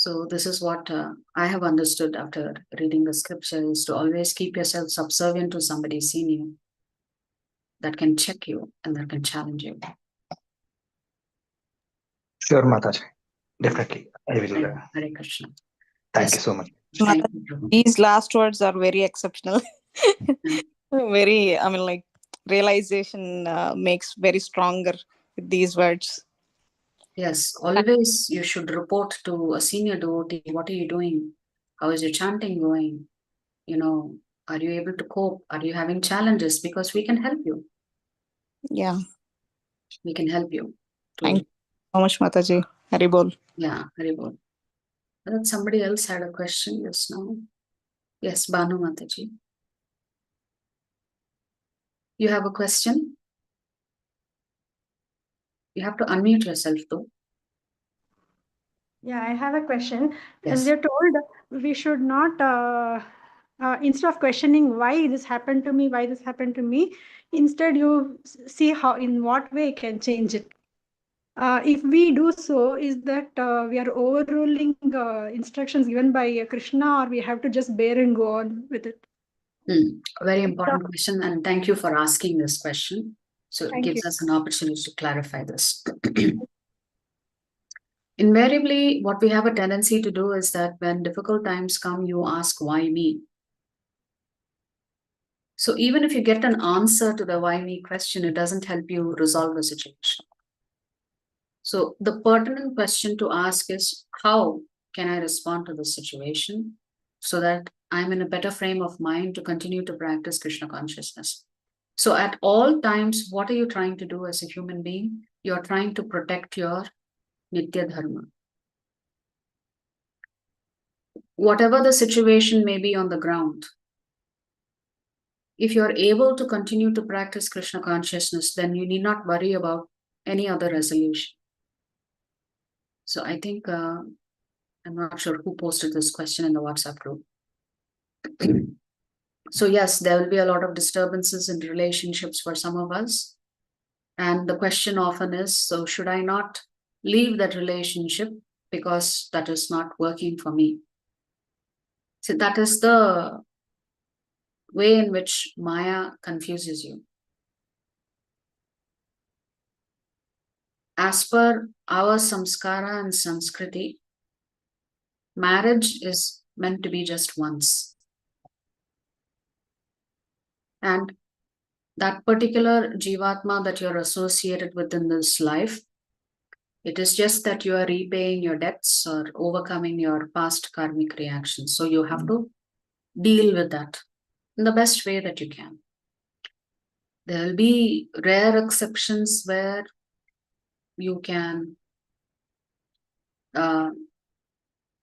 So this is what I have understood after reading the scripture, is to always keep yourself subservient to somebody senior that can check you and that can challenge you. Sure, Mataji. Definitely. I will. Hare Krishna. Thank you so much. Thank you, Prabhu. These last words are very exceptional. Very, I mean, like, realization makes very stronger with these words. Yes, always you should report to a senior devotee. What are you doing? How is your chanting going? You know, are you able to cope? Are you having challenges? Because we can help you. Yeah. We can help you. Thank you so much, Mataji. Haribol. Yeah, Haribol. But somebody else had a question just now. Yes, Banu Mataji. You have a question? You have to unmute yourself though. Yeah, I have a question. Yes. As you're told, we should not, instead of questioning why this happened to me, instead you see how, in what way you can change it. If we do so, is that we are overruling instructions given by Krishna, or we have to just bear and go on with it? Very important question, and thank you for asking this question. So it gives us an opportunity to clarify this. Invariably, what we have a tendency to do is that when difficult times come, you ask, why me? So even if you get an answer to the why me question, it doesn't help you resolve the situation. So the pertinent question to ask is, how can I respond to this situation so that I'm in a better frame of mind to continue to practice Krishna consciousness? So at all times, what are you trying to do as a human being? You're trying to protect your Nitya Dharma. Whatever the situation may be on the ground, if you're able to continue to practice Krishna consciousness, then you need not worry about any other resolution. So I think, I'm not sure who posted this question in the WhatsApp group. So yes, there will be a lot of disturbances in relationships for some of us. And the question often is, so should I not leave that relationship because that is not working for me? So that is the way in which Maya confuses you. As per our samskara and Sanskriti, marriage is meant to be just once. And that particular Jivatma that you're associated with in this life, it is just that you are repaying your debts or overcoming your past karmic reactions. So you have to deal with that in the best way that you can. There will be rare exceptions where you can,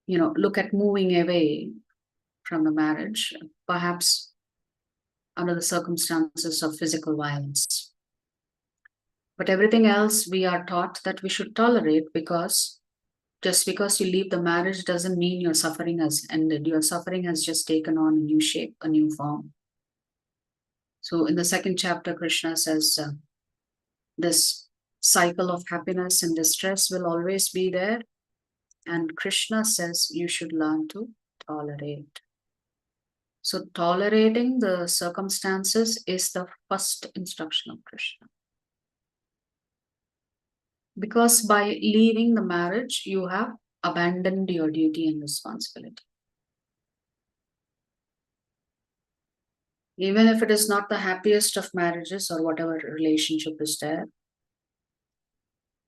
look at moving away from the marriage, perhaps under the circumstances of physical violence. But everything else we are taught that we should tolerate, because just because you leave the marriage doesn't mean your suffering has ended. Your suffering has just taken on a new shape, a new form. So in the second chapter, Krishna says this cycle of happiness and distress will always be there. And Krishna says you should learn to tolerate. So tolerating the circumstances is the first instruction of Krishna. Because by leaving the marriage, you have abandoned your duty and responsibility. Even if it is not the happiest of marriages or whatever relationship is there,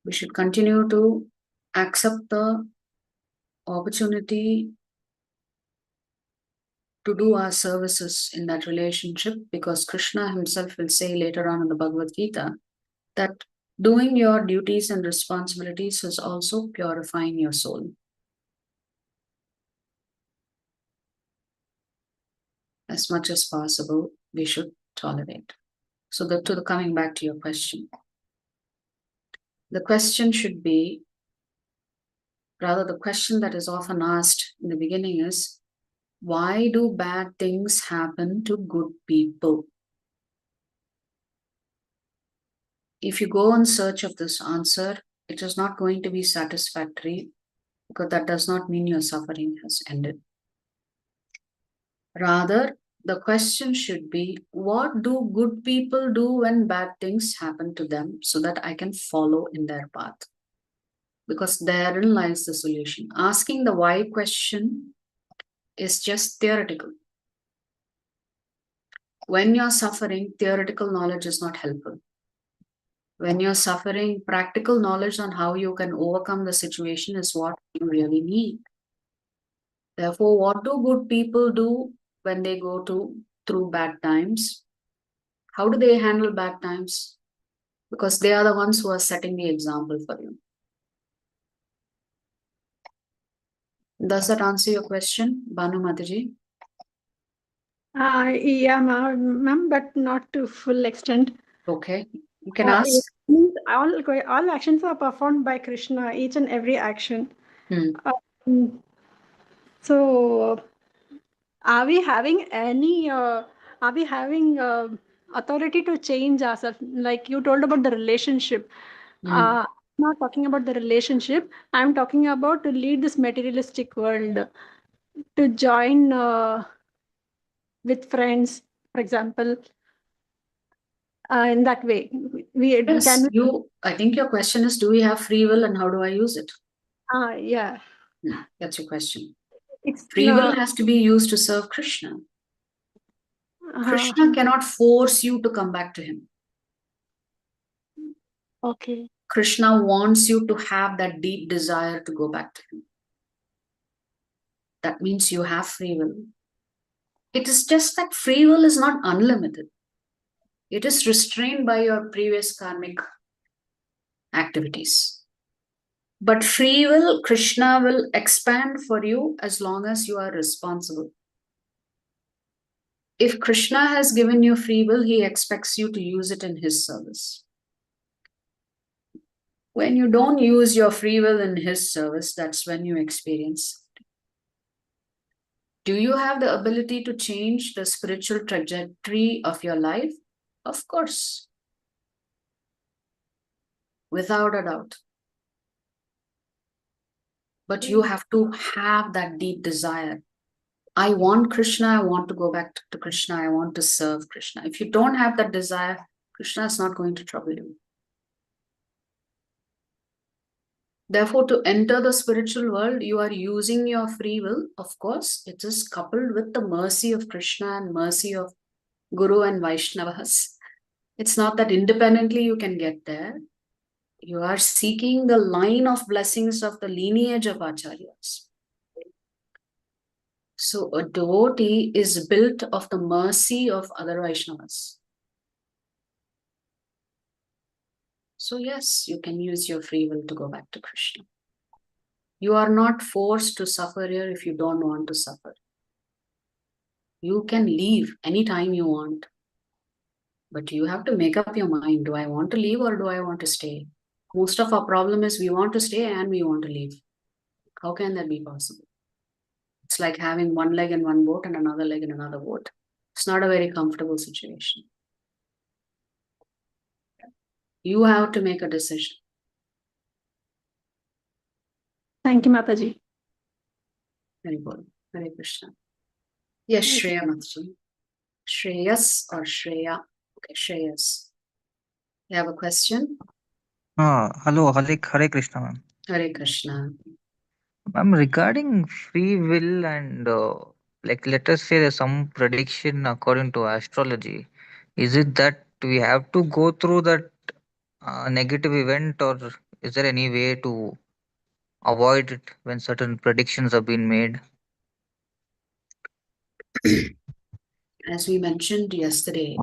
we should continue to accept the opportunity to do our services in that relationship, because Krishna himself will say later on in the Bhagavad Gita that doing your duties and responsibilities is also purifying your soul. As much as possible, we should tolerate. So coming back to your question, the question should be, rather the question that is often asked in the beginning is, why do bad things happen to good people? If you go in search of this answer, it is not going to be satisfactory, because that does not mean your suffering has ended. Rather, the question should be, what do good people do when bad things happen to them so that I can follow in their path? Because therein lies the solution. Asking the why question is just theoretical. When you're suffering, theoretical knowledge is not helpful. When you're suffering, practical knowledge on how you can overcome the situation is what you really need. Therefore, what do good people do when they go through bad times? How do they handle bad times? Because they are the ones who are setting the example for you. Does that answer your question, Banu Mataji? Yeah, ma'am, but not to full extent. Okay, you can ask. It means all actions are performed by Krishna, each and every action. Mm, So, are we having any? Are we having authority to change ourselves? Like you told about the relationship. I'm not talking about the relationship. I'm talking about to lead this materialistic world, to join with friends, for example. In that way, Yes, can. I think your question is, do we have free will and how do I use it? Yeah. That's your question. It's Free will has to be used to serve Krishna. Krishna cannot force you to come back to him. Okay. Krishna wants you to have that deep desire to go back to him. That means you have free will. It is just that free will is not unlimited. It is restrained by your previous karmic activities. But free will, Krishna will expand for you as long as you are responsible. If Krishna has given you free will, he expects you to use it in his service. When you don't use your free will in his service, that's when you experience. Do you have the ability to change the spiritual trajectory of your life? Of course. Without a doubt. But you have to have that deep desire. I want Krishna, I want to go back to Krishna, I want to serve Krishna. If you don't have that desire, Krishna is not going to trouble you. Therefore, to enter the spiritual world, you are using your free will. Of course, it is coupled with the mercy of Krishna and mercy of Guru and Vaishnavas. It's not that independently you can get there. You are seeking the line of blessings of the lineage of Acharyas. So a devotee is built of the mercy of other Vaishnavas. So yes, you can use your free will to go back to Krishna. You are not forced to suffer here if you don't want to suffer. You can leave anytime you want. But you have to make up your mind. Do I want to leave or do I want to stay? Most of our problem is we want to stay and we want to leave. How can that be possible? It's like having one leg in one boat and another leg in another boat. It's not a very comfortable situation. You have to make a decision. Thank you, Mataji. Very good. Hare Krishna. Yes, Shreya Mataji. Shreyas or Shreya? Okay, Shreyas. You have a question? Hello, Hare Krishna, ma'am. Hare Krishna. Ma'am, regarding free will and like let us say there's some prediction according to astrology, is it that we have to go through that negative event, or is there any way to avoid it when certain predictions have been made? As we mentioned yesterday,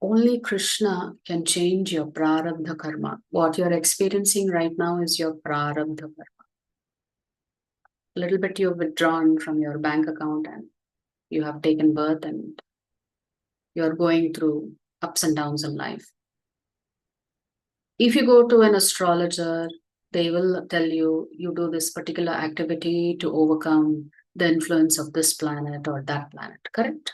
only Krishna can change your prarabdha karma. What you're experiencing right now is your prarabdha karma. A little bit you've withdrawn from your bank account and you have taken birth and you're going through ups and downs in life. If you go to an astrologer, they will tell you, you do this particular activity to overcome the influence of this planet or that planet, correct?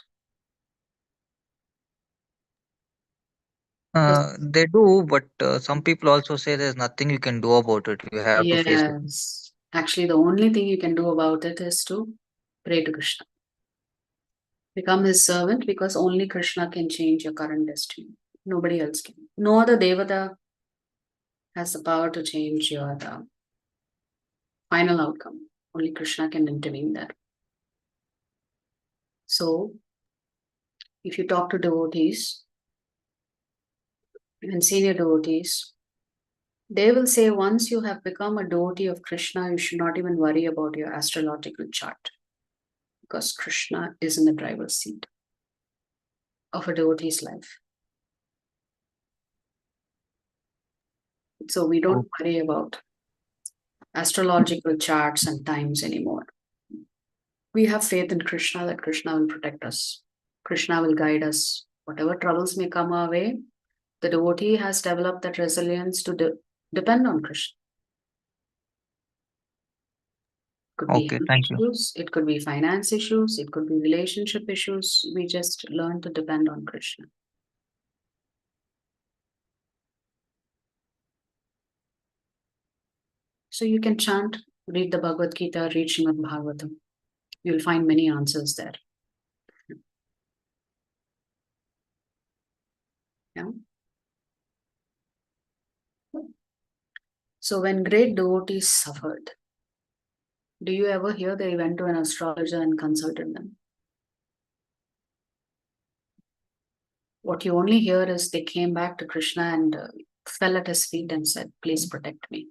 They do, but some people also say there's nothing you can do about it. You have to face it. Yes. Actually, the only thing you can do about it is to pray to Krishna. Become his servant, because only Krishna can change your current destiny. Nobody else can. No other devata has the power to change your final outcome. Only Krishna can intervene there. So, if you talk to devotees and senior devotees, they will say once you have become a devotee of Krishna, you should not even worry about your astrological chart, because Krishna is in the driver's seat of a devotee's life. So we don't worry about astrological charts and times anymore. We have faith in Krishna that Krishna will protect us. Krishna will guide us. Whatever troubles may come our way, the devotee has developed that resilience to depend on Krishna. It could be health issues, it could be finance issues, it could be relationship issues. We just learn to depend on Krishna. So you can chant, read the Bhagavad Gita, read Srimad Bhagavatam. You'll find many answers there. Yeah. So when great devotees suffered, do you ever hear they went to an astrologer and consulted them? What you only hear is they came back to Krishna and fell at his feet and said, please protect me.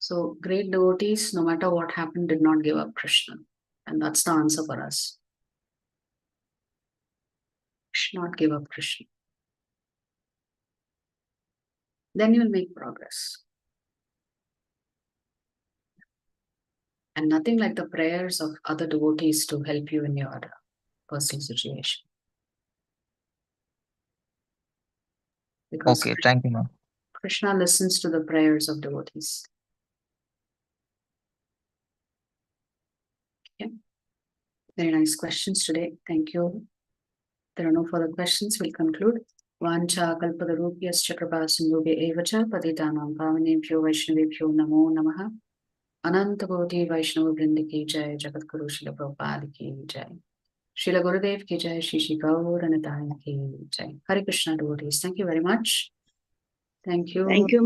So great devotees, no matter what happened, did not give up Krishna. And that's the answer for us. We should not give up Krishna. Then you will make progress. And nothing like the prayers of other devotees to help you in your personal situation. Because thank you, ma'am. Krishna listens to the prayers of devotees. Okay. Very nice questions today. Thank you. There are no further questions. We'll conclude. Vancha kalpadarupyascha kripasindhubhya evacha patitanam pavanebhyo vaishnavebhyo namo namaha. Ananta Koti Vaishnava Vrindi ki jai, Jagat Guru Srila Prabhupada ki jai. Srila Gurudev ki jai, Shri Shri Gaur Anataya ki jai. Hare Krishna devotees. Thank you very much. Thank you. Thank you.